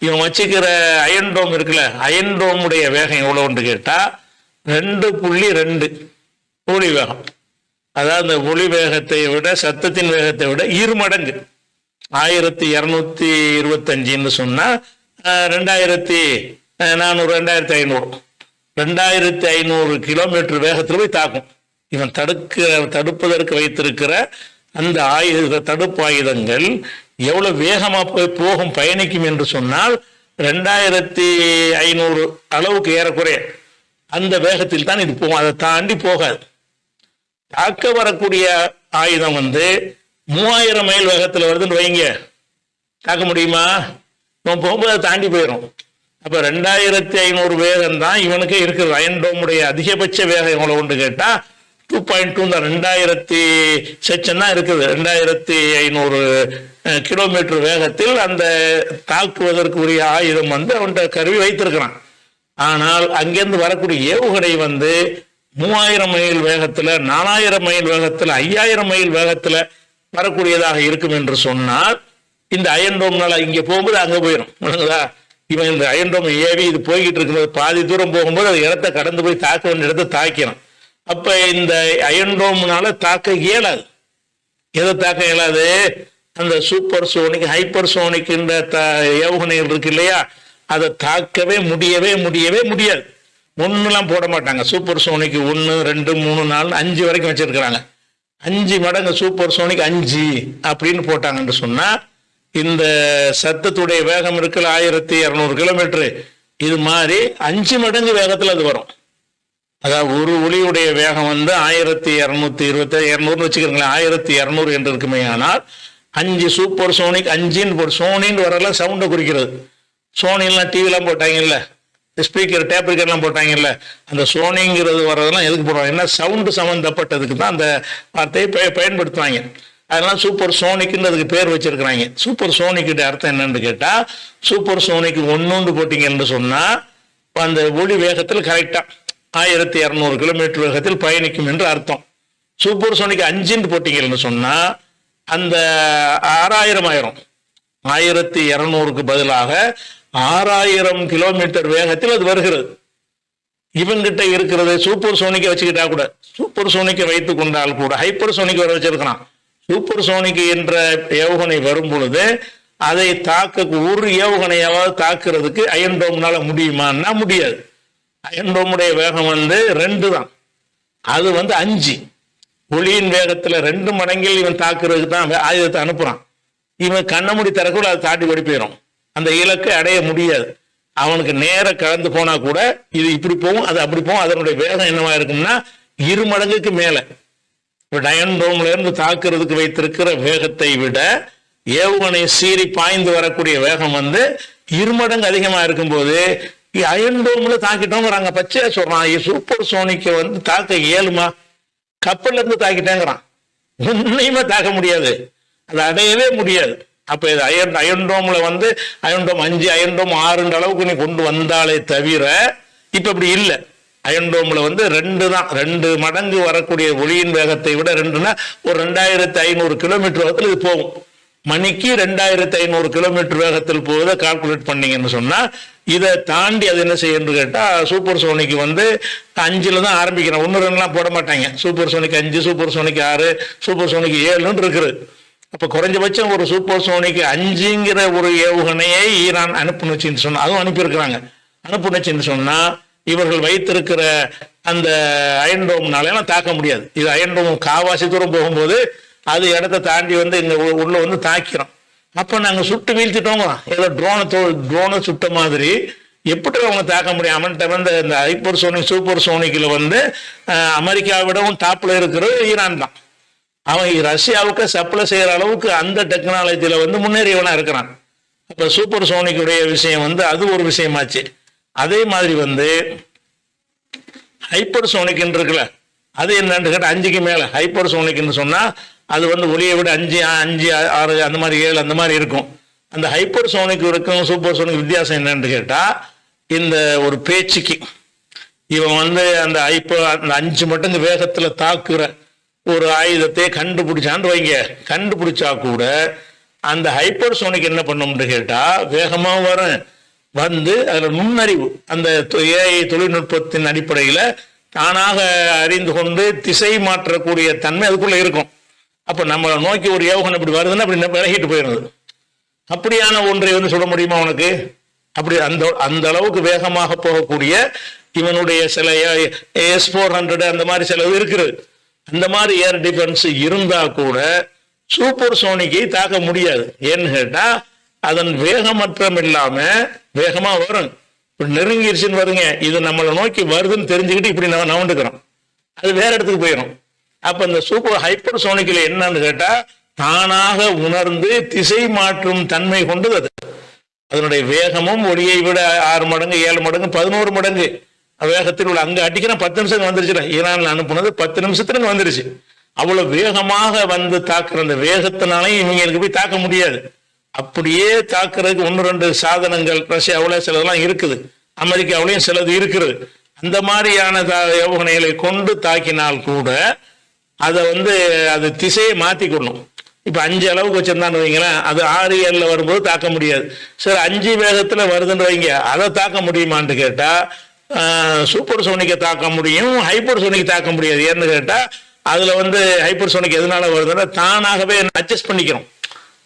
இவன் வச்சுக்கிற அயன் டோம் இருக்குல்ல, அயன் டோமுடைய வேகம் எவ்வளவுன்னு கேட்டா 2.2 ஒளி வேகம். அதாவது இந்த ஒளி வேகத்தை விட, சத்தத்தின் வேகத்தை விட 2 மடங்கு. 1225 சொன்னா 2400 2500 கிலோமீட்டர் வேகத்தில் போய் தாக்கும். இவன் தடுப்பதற்கு வைத்திருக்கிற அந்த தடுப்பு ஆயுதங்கள் எவ்வளவு வேகமா போகும் பயணிக்கும் என்று சொன்னால் 2500 அளவுக்கு ஏறக்குறைய அந்த வேகத்தில் தான் இது போகும். அதை தாண்டி போகாது. தாக்க வரக்கூடிய ஆயுதம் 3000 மைல் வேகத்தில் வருதுன்னு வைங்க, தாக்க முடியுமா? இவன் போகும்போது அதை தாண்டி போயிடும். அப்ப 2500 வேகம் தான் இவனுக்கே இருக்குது. அயன்டோமுடைய அதிகபட்ச வேகம் எவ்வளவு ஒன்று கேட்டா 2.2 தான். 2000 செக்ஷன் தான் இருக்குது. 2500 கிலோமீட்டர் வேகத்தில் அந்த தாக்குவதற்கு உரிய ஆயுதம் அவன்கிட்ட கருவி வைத்திருக்கிறான். ஆனால் அங்கிருந்து வரக்கூடிய ஏவுகணை 3000 மைல் வேகத்துல, 4000 மைல் வேகத்துல, 5000 மைல் வேகத்துல வரக்கூடியதாக இருக்கும் என்று சொன்னால் இந்த அயன்டோம்னால இங்க போகும்போது அங்க போயிடும். இவன் இந்த அயன்டோம் ஏவி இது போய்கிட்டு இருக்கும்போது பாதி தூரம் போகும்போது அது இடத்த கடந்து போய் தாக்க வேண்டிய இடத்த தாக்கிறான். அப்ப இந்த அயன்டோம்னால தாக்க இயலாது. எதை தாக்க இயலாது? அந்த சூப்பர் சோனிக், ஹைப்பர் சோனிக் ஏவுகணைகள் இருக்கு இல்லையா, அதை தாக்கவே முடியவே முடியாது. ஒண்ணுலாம் போட மாட்டாங்க. சூப்பர் சோனிக் 1, 2, 3, 4, 5 வரைக்கும் வச்சிருக்கிறாங்க. 5 மடங்கு சூப்பர் சோனிக் 5 அப்படின்னு போட்டாங்கன்னு சொன்னா இந்த சத்தத்துடைய வேகம் இருக்குல்ல 1200 கிலோமீட்டர், இது மாதிரி 5 மடங்கு வேகத்துல அது வரும். அதாவது ஒரு ஒளியுடைய வேகம் 1220 வச்சுக்கிறீங்களேன், 1200 என்று இருக்குமே. ஆனால் 5 சூப்பர் சோனிக் 5 சோனின்னு வரல சவுண்டை குறிக்கிறது. சோனிலாம் டிவிலாம் போட்டாங்கல்ல, ஸ்பீக்கர் டேப் ரிக்கார்ட்லாம் போட்டாங்கல்ல, அந்த சோனிங்கிறது வர்றதெல்லாம் எதுக்கு போடுவாங்க? ஏன்னா சவுண்டு சம்மந்தப்பட்டதுக்கு தான் அந்த வார்த்தையை பயன்படுத்துவாங்க. அதனால சூப்பர் சோனிக்னு அதுக்கு பேர் வச்சிருக்கிறாங்க. சூப்பர் சோனிக்கிட்ட அர்த்தம் என்னன்னு கேட்டா, சூப்பர் சோனிக் 1 போட்டீங்கன்னு சொன்னா அந்த ஒளி வேகத்தில் கரெக்டா 1200 கிலோமீட்டர் வேகத்தில் பயணிக்கும் என்று அர்த்தம். சூப்பர் சோனிக் 5 போட்டீங்கன்னு சொன்னா அந்த 6000 ஆயிரும். 1200க்கு பதிலாக 6000 கிலோமீட்டர் வேகத்தில் அது வருகிறது. இவங்கிட்ட இருக்கிறது சூப்பர் சோனிக்கை வச்சுக்கிட்டா கூட, சூப்பர் சோனிக்கை வைத்துக் கொண்டால் கூட ஹைப்பர் சோனிக் வர வச்சிருக்கிறான். சூப்பர் சோனிக் என்ற ஏவுகணை வரும் பொழுது அதை தாக்க ஒரு ஏவுகணையாவது தாக்குறதுக்கு அயன்டோம்னால முடியுமான்னா முடியாது. அயன்டோமுடைய வேகம் 2 தான், அது 5. ஒளியின் வேகத்துல 2 மடங்கில் இவன் தாக்குறதுக்கு தான் ஆயுதத்தை அனுப்புறான். இவன் கண்ணமுடி திறக்குள்ள அதை தாண்டி ஓடி போயிடும். அந்த இலக்கை அடைய முடியாது. அவனுக்கு நேர கலந்து போனா கூட இது இப்படி போகும், அது அப்படி போகும். அதனுடைய வேகம் என்னவா இருக்கும்னா 2 மடங்குக்கு மேல. அயன்டோம்ல இருந்து தாக்குறதுக்கு வைத்திருக்கிற வேகத்தை விட ஏவுகணை சீறி பாய்ந்து வரக்கூடிய வேகம் 2 மடங்கு அதிகமா இருக்கும்போது அயன்டோம்ல தாக்கிட்டோங்கிறாங்க. பச்சையா சொல்றான், சூப்பர் சோனிக்க தாக்க இயலுமா? கப்பல்ல இருந்து தாக்கிட்டேங்கிறான். உன்னையுமே தாக்க முடியாது, அதை அடையவே முடியாது. அப்ப இது அயன்டோம்ல அயன்டோம் 5, அயன்டோம் 6 அளவுக்கு நீ கொண்டு வந்தாலே தவிர இப்ப இப்படி இல்லை. அயன்டோம்ல 2 தான், 2 மடங்கு வரக்கூடிய ஒளியின் வேகத்தை விட 2னா ஒரு 2500 கிலோமீட்டர் வேகத்தில் இது போகும். மணிக்கு 2500 கிலோமீட்டர் வேகத்தில் போவதை கால்குலேட் பண்ணீங்கன்னு சொன்னா இதை தாண்டி அது என்ன செய்யணும்னு கேட்டா சூப்பர் சோனிக்கு 5ல தான் ஆரம்பிக்கிறேன். 1, 2லாம் போட மாட்டாங்க. Super sonic 5, super sonic 6, super sonic 7 இருக்குது. அப்ப குறைஞ்சபட்சம் ஒரு சூப்பர் சோனிக் 5ங்கிற ஒரு ஏவுகணையை ஈரான் அனுப்புனுச்சுன்னு சொன்னா, அதுவும் அனுப்பியிருக்கிறாங்க. அனுப்புனுச்சுன்னு சொன்னா இவர்கள் வைத்திருக்கிற அந்த அயன்டோம்னால தாக்க முடியாது. இது அயன்டோம் காவாசி தூரம் போகும்போது அது இடத்த தாண்டி இங்க உள்ள தாக்கிறோம். அப்ப நாங்க சுட்டு வீழ்த்திட்டோங்க. ஏதோ ட்ரோனை சுட்ட மாதிரி எப்படி அவங்க தாக்க முடியும்? அவன்கிட்ட இந்த ஹைப்பர் சோனிக் சூப்பர் சோனிக்ல அமெரிக்காவை விடவும் டாப்ல இருக்கிறது ஈரான் தான். அவன் ரஷ்யாவுக்கு சப்ளை செய்யற அளவுக்கு அந்த டெக்னாலஜியில முன்னேறியவனா இருக்கிறான். அப்ப சூப்பர் சோனிக்குடைய விஷயம் அது ஒரு விஷயமாச்சு. அதே மாதிரி ஹைப்பர் சோனிக் இருக்குல்ல, அது என்னன்னு கேட்டா 5க்கு மேல ஹைப்பர் சோனிக்னு சொன்னா அது ஒளியை விட 5, 6 அந்த மாதிரி 7 அந்த மாதிரி இருக்கும். அந்த ஹைப்பர் சோனிக் இருக்கும் சூப்பர் சோனிக் வித்தியாசம் என்னன்னு கேட்டா, இந்த ஒரு பேச்சுக்கு இவன் அந்த 5 மடங்கு வேகத்துல தாக்குற ஒரு ஆயுதத்தை கண்டுபிடிச்சான்னு வைங்க, கண்டுபிடிச்சா கூட அந்த ஹைப்பர் சோனிக் என்ன பண்ணும்னு கேட்டா வேகமா வரும். அதுல நுண்ணறிவு, அந்த ஏஐ தொழில்நுட்பத்தின் அடிப்படையில தானாக அறிந்து கொண்டு திசை மாற்றக்கூடிய தன்மை அதுக்குள்ள இருக்கும். அப்ப நம்மளை நோக்கி ஒரு ஏவுகணை இப்படி வருதுன்னா அப்படி விலகிட்டு போயிடுது. அப்படியான ஒன்றை சொல்ல முடியுமா உனக்கு? அப்படி அந்த அளவுக்கு வேகமாக போகக்கூடிய இவனுடைய சில S-400 அந்த மாதிரி சில இருக்குது. அந்த மாதிரி ஏர் டிஃபென்ஸ் இருந்தா கூட சூப்பர் சோனிக்கை தாக்க முடியாது. ஏன்னு கேட்டா அதன் வேகமற்றம் இல்லாம வேகமா வரும். நெருங்கிருச்சுன்னு வருங்க, இது நம்மளை நோக்கி வருதுன்னு தெரிஞ்சுக்கிட்டு இப்படி நம்ம நவண்டுக்கிறோம், அது வேற இடத்துக்கு போயிடும். அப்ப இந்த சூப்பர் ஹைப்பர் சோனிக்கில் என்னன்னு கேட்டா தானாக உணர்ந்து திசை மாற்றும் தன்மை கொண்டது. அது அதனுடைய வேகமும் ஒளியை விட 6 மடங்கு 7 மடங்கு 11 மடங்கு வேகத்தில் உள்ள. அங்க அடிக்கிற 10 நிமிஷம் வந்துருச்சு. ஈரான்ல அனுப்புனது 10 நிமிஷத்துல வந்துருச்சு. அவ்வளவு வேகமாக வந்து தாக்குற அந்த வேகத்தினாலையும் இவங்களுக்கு போய் தாக்க முடியாது. அப்படியே தாக்குறதுக்கு 1-2 சாதனங்கள் ரஷ்யாவில் சிலதெல்லாம் இருக்குது, அமெரிக்காவிலையும் சிலது இருக்கிறது. அந்த மாதிரியான ஏவுகணைகளை கொண்டு தாக்கினால் கூட அதை வந்து அது திசையை மாற்றிக்கொள்ளும். இப்போ 5 அளவுக்கு வச்சிருந்தான்னு வைங்களேன், அது 6-7 வரும்போது தாக்க முடியாது. சரி 5 வேகத்தில் வருதுன்னு வைங்க, அதை தாக்க முடியுமான்னு கேட்டால் சூப்பர் சோனிக்கை தாக்க முடியும், ஹைப்பர் சோனிக்கு தாக்க முடியாது. ஏன்னு கேட்டால் அதில் வந்து ஹைப்பர் சோனிக் எதனால வருதுன்னா தானாகவே அட்ஜஸ்ட் பண்ணிக்கிறோம்.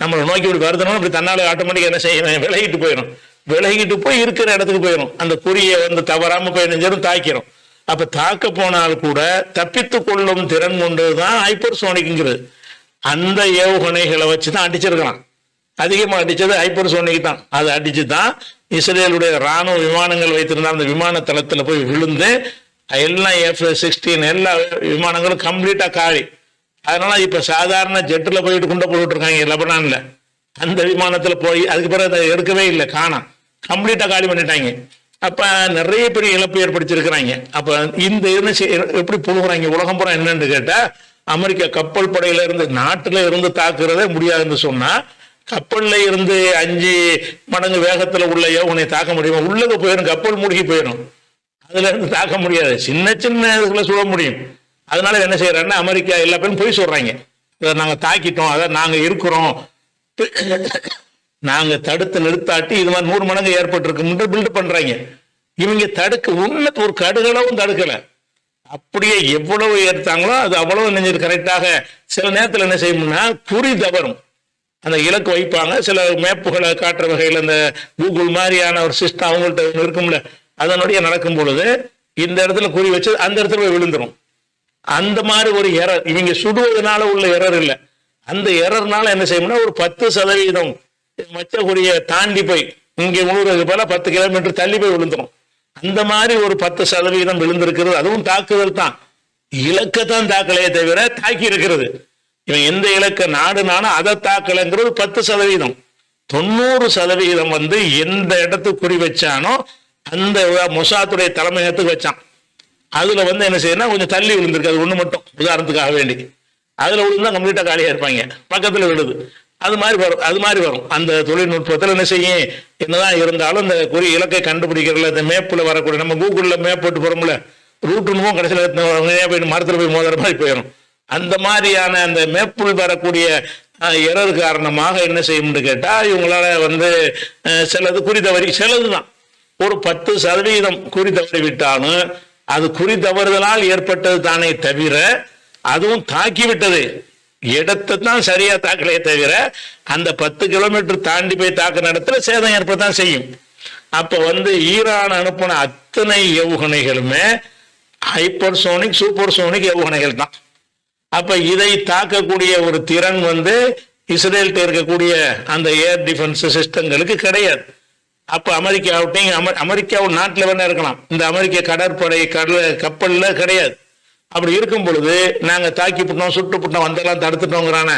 நம்மளை நோக்கி இப்படி வருதுன்னா இப்படி தன்னால் ஆட்டோமேட்டிக்காக என்ன செய்யணும், விலகிட்டு போயிடும். விலகிட்டு போய் இருக்கிற இடத்துக்கு போயிடும். அந்த குறியை வந்து தவறாமல் போய் நெஞ்சரும் தாக்கிறோம். அப்போ தாக்க போனால் கூட தப்பித்து கொள்ளும் திறன் கொண்டதுதான் ஹைப்பர் சோனிக்ங்கிறது. அந்த ஏவுகணைகளை வச்சு தான் அடிச்சிருக்கலாம். அதிகமாக அடித்தது ஹைப்பர் சோனிக் தான். அதை அடித்து தான் இஸ்ரேலுடைய இராணுவ விமானங்கள் வைத்திருந்த அந்த விமான தளத்தில் போய் விழுந்து எல்லாம் F-16 எல்லா விமானங்களும் கம்ப்ளீட்டாக காலி. அதனால இப்போ சாதாரண ஜெட்டில் போயிட்டு குண்டை போட்டுட்டு இருக்காங்க லெபனானில். அந்த விமானத்தில் போய் அதுக்கு பிறகு அதை எடுக்கவே இல்லை, காணாம், கம்ப்ளீட்டாக காலி பண்ணிட்டாங்க. அப்போ நிறைய பெரிய இழப்பு ஏற்படுத்தியிருக்கிறாங்க. அப்போ இந்த எப்படி புழுகுறாங்க உலகம் பூரா என்னன்னு கேட்டால் அமெரிக்கா கப்பல் படையில இருந்து நாட்டில் இருந்து தாக்குறதே முடியாதுன்னு சொன்னா கப்பல்ல இருந்து 5 மடங்கு வேகத்தில் உள்ள ஏவுகணை தாக்க முடியுமா? உள்ளது போயிடும், கப்பல் மூழ்கி போயிடும். அதுல இருந்து தாக்க முடியாது, சின்ன சின்ன இதுக்குள்ள சுட முடியும். அதனால என்ன செய்யறாங்கன்னா அமெரிக்கா எல்லா பேரும் போய் சொல்றாங்க, நாங்க தாக்கிட்டோம், அதை நாங்க இருக்கிறோம், நாங்க தடுத்து நிறுத்தாட்டி இது மாதிரி 100 மடங்கு ஏற்பட்டிருக்கு பில்ட் பண்றாங்க. இவங்க தடுக்க உன்னத ஒரு கடுகளவும் தடுக்கல. அப்படியே எவ்வளவு ஏற்றாங்களோ அது அவ்வளவு நெஞ்சு கரெக்டாக. சில நேரத்தில் என்ன செய்யணும்னா குறி தவறும், அந்த இலக்கு வைப்பாங்க. சில மேப்புகளை காட்டுற வகையில் அந்த கூகுள் மாதிரியான ஒரு சிஸ்டம் அவங்கள்ட்ட இருக்கும்ல, அதனுடைய நடக்கும் பொழுது இந்த இடத்துல குறி வச்சு அந்த இடத்துல போய் விழுந்துடும். அந்த மாதிரி ஒரு எரர் இவங்க சுடுவதனால உள்ள எரர் இல்லை. அந்த எரர்னால என்ன செய்யணும்னா ஒரு 10% மச்ச குறியை தாண்டி போய் இங்கே விழுறது போல 10 கிலோமீட்டர் தள்ளி போய் விழுந்துடும். அந்த மாதிரி ஒரு 10% விழுந்திருக்கிறது. அதுவும் தாக்குதல் தான், இலக்கத்தான் தாக்கலையே தவிர தாக்கி இருக்கிறது. இவன் எந்த இலக்க நாடுனாலும் அதை தாக்கலைங்கிறது 10%. 90% வந்து எந்த இடத்துக்கு குறி வச்சானோ அந்த மொசாத்துடைய தலைமையகத்துக்கு வச்சான். அதுல வந்து என்ன செய்யணும், கொஞ்சம் தள்ளி விழுந்திருக்கு, அது ஒண்ணு மட்டும் உதாரணத்துக்காக வேண்டி. அதுல விழுந்தா கம்ப்ளீட்டா காலியா இருப்பாங்க, பக்கத்துல விழுது. அது மாதிரி வரும். அந்த தொழில்நுட்பத்தில் என்ன செய்யும், என்னதான் இருந்தாலும் இந்த குறி இலக்கை கண்டுபிடிக்கிறதுல இந்த மேப்ல வரக்கூடிய, நம்ம கூகுள்ல மேப் போட்டு போறோம்ல, ரூட்டுன்னு கடைசியில் போய் மரத்தில் போய் மோதுற மாதிரி போயிடும். அந்த மாதிரியான அந்த மேப்புள் வரக்கூடிய எரர் காரணமாக என்ன செய்யும்னு கேட்டா இவங்களால வந்து சிலது குறி தவறி, சிலதுதான் ஒரு 10% குறி தவறி விட்டாலும் அது குறி தவறுதலால் ஏற்பட்டது தானே தவிர, அதுவும் தாக்கிவிட்டது இடத்தை தான் சரியா தாக்கலையே தவிர அந்த 10 கிலோமீட்டர் தாண்டி போய் தாக்குற இடத்துல சேதம் ஏற்படத்தான் செய்யும். அப்ப வந்து ஈரான் அனுப்பின அத்தனை ஏவுகணைகளுமே ஹைப்பர்சோனிக் சூப்பர்சோனிக் ஏவுகணைகள் தான். அப்ப இதை தாக்கக்கூடிய ஒரு திறன் வந்து இஸ்ரேல்கிட்ட இருக்கக்கூடிய அந்த ஏர் டிஃபென்ஸ் சிஸ்டங்களுக்கு கிடையாது. அப்ப அமெரிக்காவும் நாட்டில் வேணா இருக்கலாம், இந்த அமெரிக்க கடற்படை கப்பல்ல கிடையாது. அப்படி இருக்கும் பொழுது நாங்க தாக்கி விட்டோம், சுட்டு விட்டோம், வந்தெல்லாம் தடுத்துட்டோங்கிறான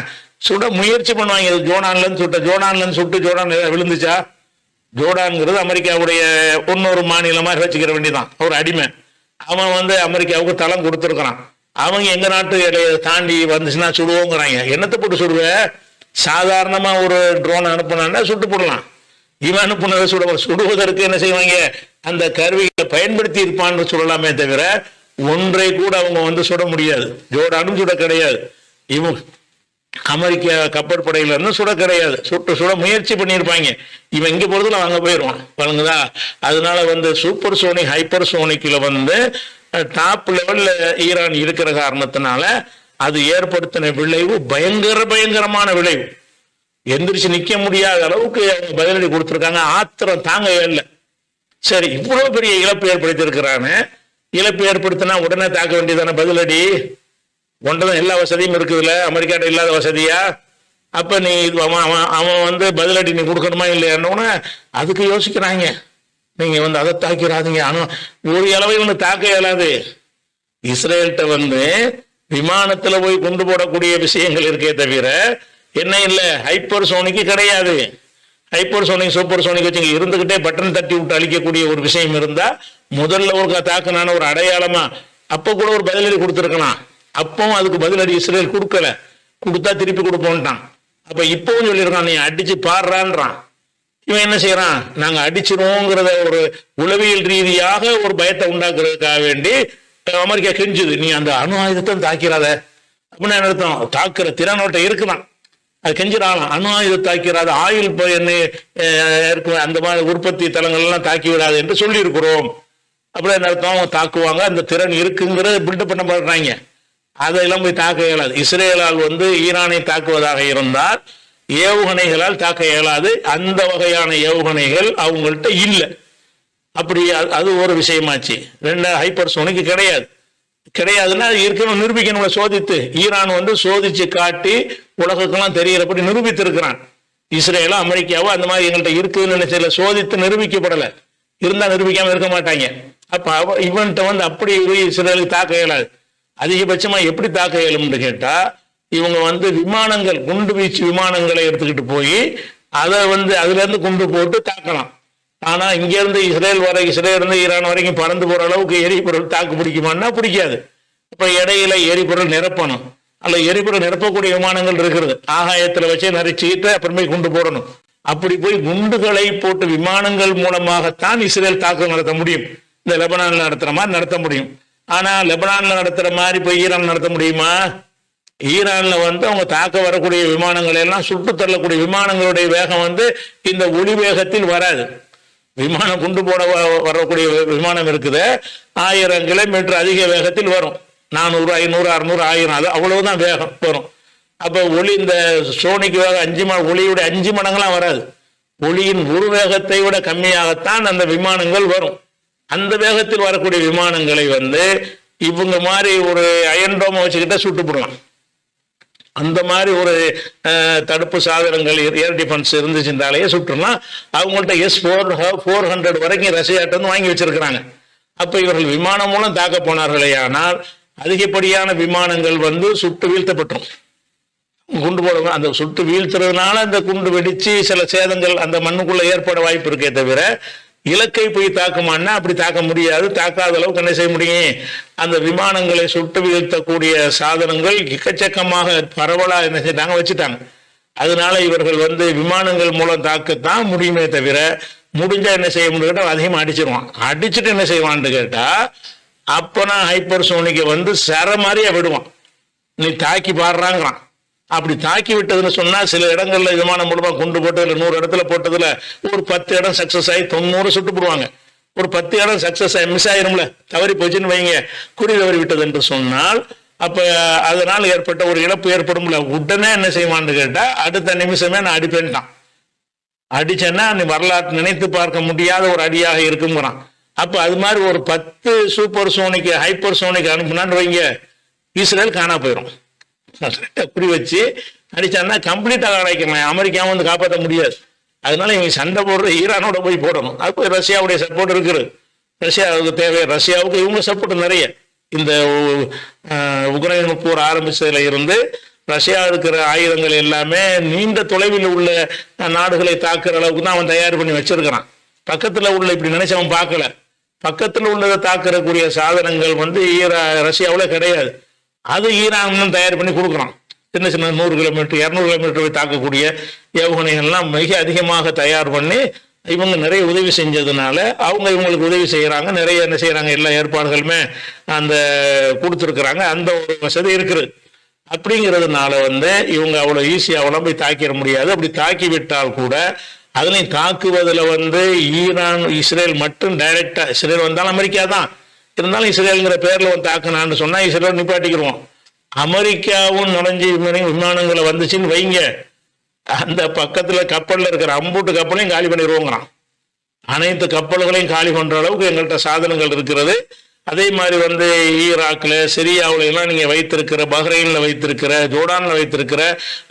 சுட முயற்சி பண்ணுவாங்க. ஜோர்டான்ல இருந்து சுட்டு ஜோர்டான் விழுந்துச்சா? ஜோர்டான்ங்கிறது அமெரிக்காவுடைய இன்னொரு மாநிலமா வச்சுக்கிற வேண்டியதான், ஒரு அடிமை. அவன் வந்து அமெரிக்காவுக்கு தளம் கொடுத்துருக்கிறான். அவங்க எங்க நாட்டு தாண்டி வந்துச்சுன்னா சுடுவோங்கிறாங்க. என்னத்தை போட்டு சுடுவ? சாதாரணமா ஒரு ட்ரோன் அனுப்புனா சுட்டு போடலாம். இவன் அனுப்புனதை சுடுவதற்கு என்ன செய்வாங்க, அந்த கருவிகளை பயன்படுத்தி இருப்பான்னு சொல்லலாமே தவிர ஒன்றை கூட அவங்க வந்து சுட முடியாது. ஜோர்டானும் சுட கிடையாது, இவன் அமெரிக்க கப்பற்படையில இருந்து சுட கிடையாது. சுட முயற்சி பண்ணியிருப்பாங்க. இவன் இங்க போறதுல அங்க போயிடுவான், வழங்குதா? அதனால வந்து சூப்பர் சோனிக் ஹைப்பர் சோனிக்ல வந்து டாப் லெவல்ல ஈரான் இருக்கிற காரணத்தினால அது ஏற்படுத்தின விளைவு பயங்கரமான விளைவு. எந்திரிச்சு நிக்க முடியாத அளவுக்கு பதிலடி கொடுத்துருக்காங்க. ஆத்திரம் தாங்க இல்லை. சரி, இவ்வளவு பெரிய இழப்பு ஏற்படுத்தி இருக்கிறான்னு, இழப்பு ஏற்படுத்தினா உடனே தாக்க வேண்டியதான பதிலடி. ஒன்றதான் எல்லா வசதியும் இருக்குதுல்ல, அமெரிக்காட்ட இல்லாத வசதியா? அப்ப நீ அவன் வந்து பதிலடி நீ கொடுக்கணுமா இல்லையான்னு அதுக்கு யோசிக்கிறாங்க. நீங்க வந்து அதை தாக்கிறாதீங்க. ஆனா ஒரு அளவை ஒன்று தாக்க இயலாது. இஸ்ரேல்கிட்ட வந்து விமானத்துல போய் கொண்டு போடக்கூடிய விஷயங்கள் இருக்கே தவிர என்ன இல்லை, ஹைப்பர் சோனிக்கு கிடையாது. ஹைப்பர் சோனிக் சூப்பர் சோனிக் வச்சு இருந்துகிட்டே பட்டன் தட்டி விட்டு அழிக்கக்கூடிய ஒரு விஷயம் இருந்தா முதல்ல ஒரு தாக்குனான ஒரு அடையாளமா அப்ப கூட ஒரு பதிலடி கொடுத்துருக்கலாம். அப்பவும் அதுக்கு பதிலடி இஸ்ரேல் கொடுக்கல, கொடுத்தா திருப்பி கொடுப்போம்ட்டான். அப்ப இப்பவும் சொல்லியிருக்கான், நீ அடிச்சு பாடுறான்றான். இவன் என்ன செய்யறான், நாங்க அடிச்சிருவோங்கிறத ஒரு உளவியல் ரீதியாக ஒரு பயத்தை உண்டாக்குறதுக்காக வேண்டி அமெரிக்கா கெஞ்சுது, நீ அந்த அணு ஆயுதத்தை தாக்கிறாத அப்படின்னு அர்த்தம். தாக்குற திறனோட்ட இருக்குதான், அது கெஞ்சிடாலாம். அணு ஆயுதத்தை தாக்கிறாத, ஆயுள் இருக்கும் அந்த மாதிரி உற்பத்தி தளங்கள் எல்லாம் தாக்கி விடாது என்று சொல்லி இருக்கிறோம். அப்படின்னு அர்த்தம். அவங்க தாக்குவாங்க, அந்த திறன் இருக்குங்கிறத பில்டப் பண்ண பாடுறாங்க. அதெல்லாம் போய் தாக்க இயலாது. இஸ்ரேலால் வந்து ஈரானை தாக்குவதாக இருந்தால் ஏவுகணைகளால் தாக்க இயலாது. அந்த வகையான ஏவுகணைகள் அவங்கள்ட்ட இல்லை. அப்படி அது ஒரு விஷயமாச்சு. ரெண்டாவது ஹைப்பர்சோனிக் கிடையாதுன்னா அது இருக்கணும், நிரூபிக்கணும். சோதித்து ஈரான் வந்து சோதிச்சு காட்டி உலகக்கெல்லாம் தெரியறபடி நிரூபித்திருக்கிறான். இஸ்ரேலோ அமெரிக்காவோ அந்த மாதிரி எங்கள்கிட்ட இருக்குதுன்னு நினைச்சல சோதித்து நிரூபிக்கப்படலை. இருந்தா நிரூபிக்காம இருக்க மாட்டாங்க. அப்ப இவன்கிட்ட வந்து அப்படி இஸ்ரேலுக்கு தாக்க இயலாது. அதிகபட்சமா எப்படி தாக்க இயலும்னு கேட்டா, இவங்க வந்து விமானங்கள், குண்டு வீச்சு விமானங்களை எடுத்துக்கிட்டு போய் அதை வந்து அதுல இருந்து குண்டு போட்டு தாக்கலாம். ஆனா இங்க இருந்து இஸ்ரேல் இருந்து ஈரான் வரைக்கும் பறந்து போற அளவுக்கு எரிபொருள் தாக்கு பிடிக்குமான்னா பிடிக்காது. இப்ப இடையில எரிபொருள் நிரப்பணும். அல்ல எரிபொருள் நிரப்பக்கூடிய விமானங்கள் இருக்கிறது, ஆகாயத்துல வச்சே நிறைச்சிட்டு அப்புறமே குண்டு போடணும். அப்படி போய் குண்டுகளை போட்டு விமானங்கள் மூலமாகத்தான் இஸ்ரேல் தாக்குதல் நடத்த முடியும். இந்த லெபனான்ல நடத்துற மாதிரி நடத்த முடியும். ஆனா லெபனான்ல நடத்துற மாதிரி போய் ஈரான் நடத்த முடியுமா? ஈரான்ல வந்து அவங்க தாக்க வரக்கூடிய விமானங்களை எல்லாம் சுட்டு தள்ளக்கூடிய விமானங்களுடைய வேகம் வந்து இந்த ஒளி வேகத்தில் வராது. விமானம் குண்டு போட வரக்கூடிய விமானம் இருக்குது, 1000 கிலோமீட்டர் அதிக வேகத்தில் வரும். 400, 500, 600, 1000 அது அவ்வளவுதான் வேகம் வரும். அப்ப ஒளி இந்த சோனிக்கு வேகம் ஒளியுடைய 5 மடங்கெல்லாம் வராது. ஒளியின் ஒரு வேகத்தை விட கம்மியாகத்தான் அந்த விமானங்கள் வரும். அந்த வேகத்தில் வரக்கூடிய விமானங்களை வந்து இவங்க மாதிரி ஒரு அயன் டோமை வச்சுக்கிட்ட சுட்டு போடலாம். அந்த மாதிரி ஒரு தடுப்பு சாதனங்கள் ஏர் டிஃபென்ஸ் இருந்துச்சுனாலேயே சுட்டுலாம். அவங்கள்ட்ட S-400 வரைக்கும் ரஷ்யாட்ட வந்து வாங்கி வச்சிருக்கிறாங்க. அப்ப இவர்கள் விமானம் மூலம் தாக்க போனார்களே, ஆனால் அதிகப்படியான விமானங்கள் வந்து சுட்டு வீழ்த்தப்பட்டோம். குண்டு போட அந்த சுட்டு வீழ்த்துறதுனால அந்த குண்டு வெடிச்சு சில சேதங்கள் அந்த மண்ணுக்குள்ள ஏற்பட வாய்ப்பு இருக்கே தவிர இலக்கை போய் தாக்குமான்னா அப்படி தாக்க முடியாது. தாக்காத அளவுக்கு என்ன செய்ய முடியும், அந்த விமானங்களை சுட்டு வீழ்த்தக்கூடிய சாதனங்கள் எக்கச்சக்கமாக பரவலா என்ன செய்தாங்க வச்சுட்டாங்க. அதனால இவர்கள் வந்து விமானங்கள் மூலம் தாக்கத்தான் முடியுமே தவிர முடிஞ்சா என்ன செய்ய முடியும், அதிகமாக அடிச்சிருவான். அடிச்சுட்டு என்ன செய்வான்னு கேட்டா அப்பனா ஹைப்பர் சோனிக்கை வந்து சர மாதிரியா விடுவான். நீ தாக்கி பாடுறாங்கிறான். அப்படி தாக்கி விட்டதுன்னு சொன்னா சில இடங்கள்ல விமானம் மூலமா கொண்டு போட்டதுல 100 இடத்துல போட்டதுல ஒரு 10 இடம் சக்சஸ் ஆகி 90 சுட்டு போடுவாங்க. ஒரு 10 இடம் சக்சஸ் ஆகி மிஸ் ஆயிரும்ல, தவறி போச்சுன்னு வைங்க, குறி தவறி விட்டது என்று சொன்னால் அப்ப அதனால் ஏற்பட்ட ஒரு இழப்பு ஏற்படும்ல. உடனே என்ன செய்வான்னு கேட்டா அடுத்த நிமிஷமே நான் அடிப்பேன்ட்டான். அடிச்சேன்னா நீ வரலாற்று நினைத்து பார்க்க முடியாத ஒரு அடியாக இருக்குங்கிறான். அப்ப அது மாதிரி ஒரு 10 சூப்பர் சோனிக் ஹைப்பர் சோனிக் அனுப்புனான்னு வைங்க, இஸ்ரேல் காணா போயிடும். குறி வச்சு அடிச்சான்னா கம்ப்ளீட்டாக அடைக்கலாம். அமெரிக்காவும் வந்து காப்பாற்ற முடியாது. அதனால இவங்க சண்டை போடுற ஈரானோட போய் போடணும். அது ரஷ்யாவுடைய சப்போர்ட் இருக்குது. ரஷ்யாவுக்கு தேவை, ரஷ்யாவுக்கு இவங்க சப்போர்ட் நிறைய. இந்த உக்ரைன் போர் ஆரம்பிச்சதுல இருந்து ரஷ்யா இருக்கிற ஆயுதங்கள் எல்லாமே நீண்ட தொலைவில் உள்ள நாடுகளை தாக்குற அளவுக்கு தான் அவன் தயார் பண்ணி வச்சிருக்கிறான். பக்கத்துல உள்ள இப்படி நினைச்சு அவன் பார்க்கல. பக்கத்துல உள்ளதை தாக்குறக்கூடிய சாதனங்கள் வந்து ரஷ்யாவில் கிடையாது. அது ஈரான் தயார் பண்ணி கொடுக்குறான். சின்ன சின்ன 100 கிலோமீட்டர் 200 கிலோமீட்டர் போய் தாக்கக்கூடிய ஏவுகணைகள்லாம் மிக அதிகமாக தயார் பண்ணி இவங்க நிறைய உதவி செஞ்சதுனால அவங்க இவங்களுக்கு உதவி செய்யறாங்க. நிறைய என்ன செய்யறாங்க, எல்லா ஏற்பாடுகளுமே அந்த கொடுத்துருக்குறாங்க. அந்த ஒரு வசதி இருக்குது. அப்படிங்கிறதுனால வந்து இவங்க அவ்வளவு ஈஸியாக போய் தாக்கிட முடியாது. அப்படி தாக்கி விட்டால் கூட அதுலையும் தாக்குவதில் வந்து ஈரான் இஸ்ரேல் மட்டும் டைரக்டா, இஸ்ரேல் வந்தாலும் அமெரிக்கா தான் இருந்தாலும் இஸ்ரேலுங்கிற பேர்ல வந்து தாக்குனான்னு சொன்னா இஸ்ரேல் நிப்பாட்டிக்கிடுவோம். அமெரிக்காவும் நுழைஞ்சி விமானங்களை வந்துச்சுன்னு வைங்க, அந்த பக்கத்துல கப்பல்ல இருக்கிற அம்பூட்டு கப்பலையும் காலி பண்ணிடுவோங்கிறான். அனைத்து கப்பல்களையும் காலி பண்ற அளவுக்கு எங்கள்கிட்ட சாதனங்கள் இருக்கிறது. அதே மாதிரி வந்து ஈராக்ல, சிரியாவுல எல்லாம் நீங்க வைத்திருக்கிற, பஹ்ரைன்ல வைத்திருக்கிற, ஜோர்டான்ல வைத்திருக்கிற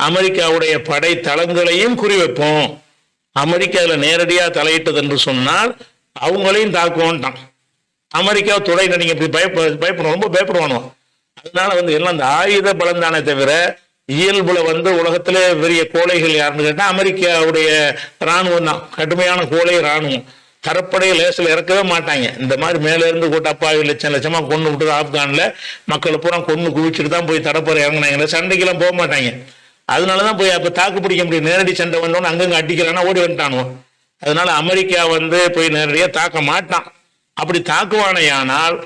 அமெரிக்காவுடைய படை தளங்களையும் குறிவைப்போம். அமெரிக்கா அதுல நேரடியா தலையிட்டது என்று சொன்னால் அவங்களையும் தாக்குவோன்ட்டான். அமெரிக்கா துணை நீங்க இப்படி பயப்படும், ரொம்ப பயப்படுவானோ. அதனால வந்து எல்லாம் அந்த ஆயுத பலம் தானே தவிர இயல்புல வந்து உலகத்திலே பெரிய கோழைகள் யாருன்னு கேட்டா அமெரிக்காவுடைய இராணுவம் தான். கடுமையான கோழை இராணுவம். தரப்படைய லேசில் இறக்கவே மாட்டாங்க. இந்த மாதிரி மேல இருந்து கூட்ட அப்பாவி லட்சம் லட்சமா கொண்டு விட்டு ஆப்கான்ல மக்களை பூரா கொண்டு குவிச்சுட்டு தான் போய் தரப்பறை இறங்கினாங்க. சண்டைக்கெல்லாம் போக மாட்டாங்க. அதனாலதான் போய் அப்ப தாக்கு பிடிக்க முடியும். நேரடி சண்டை வந்தோன்னு அங்கங்க அடிக்கிறான்னா ஓடி வந்துட்டானுவோம். அதனால அமெரிக்கா வந்து போய் நேரடியாக தாக்க மாட்டான். அப்படி தாக்குவானையானால்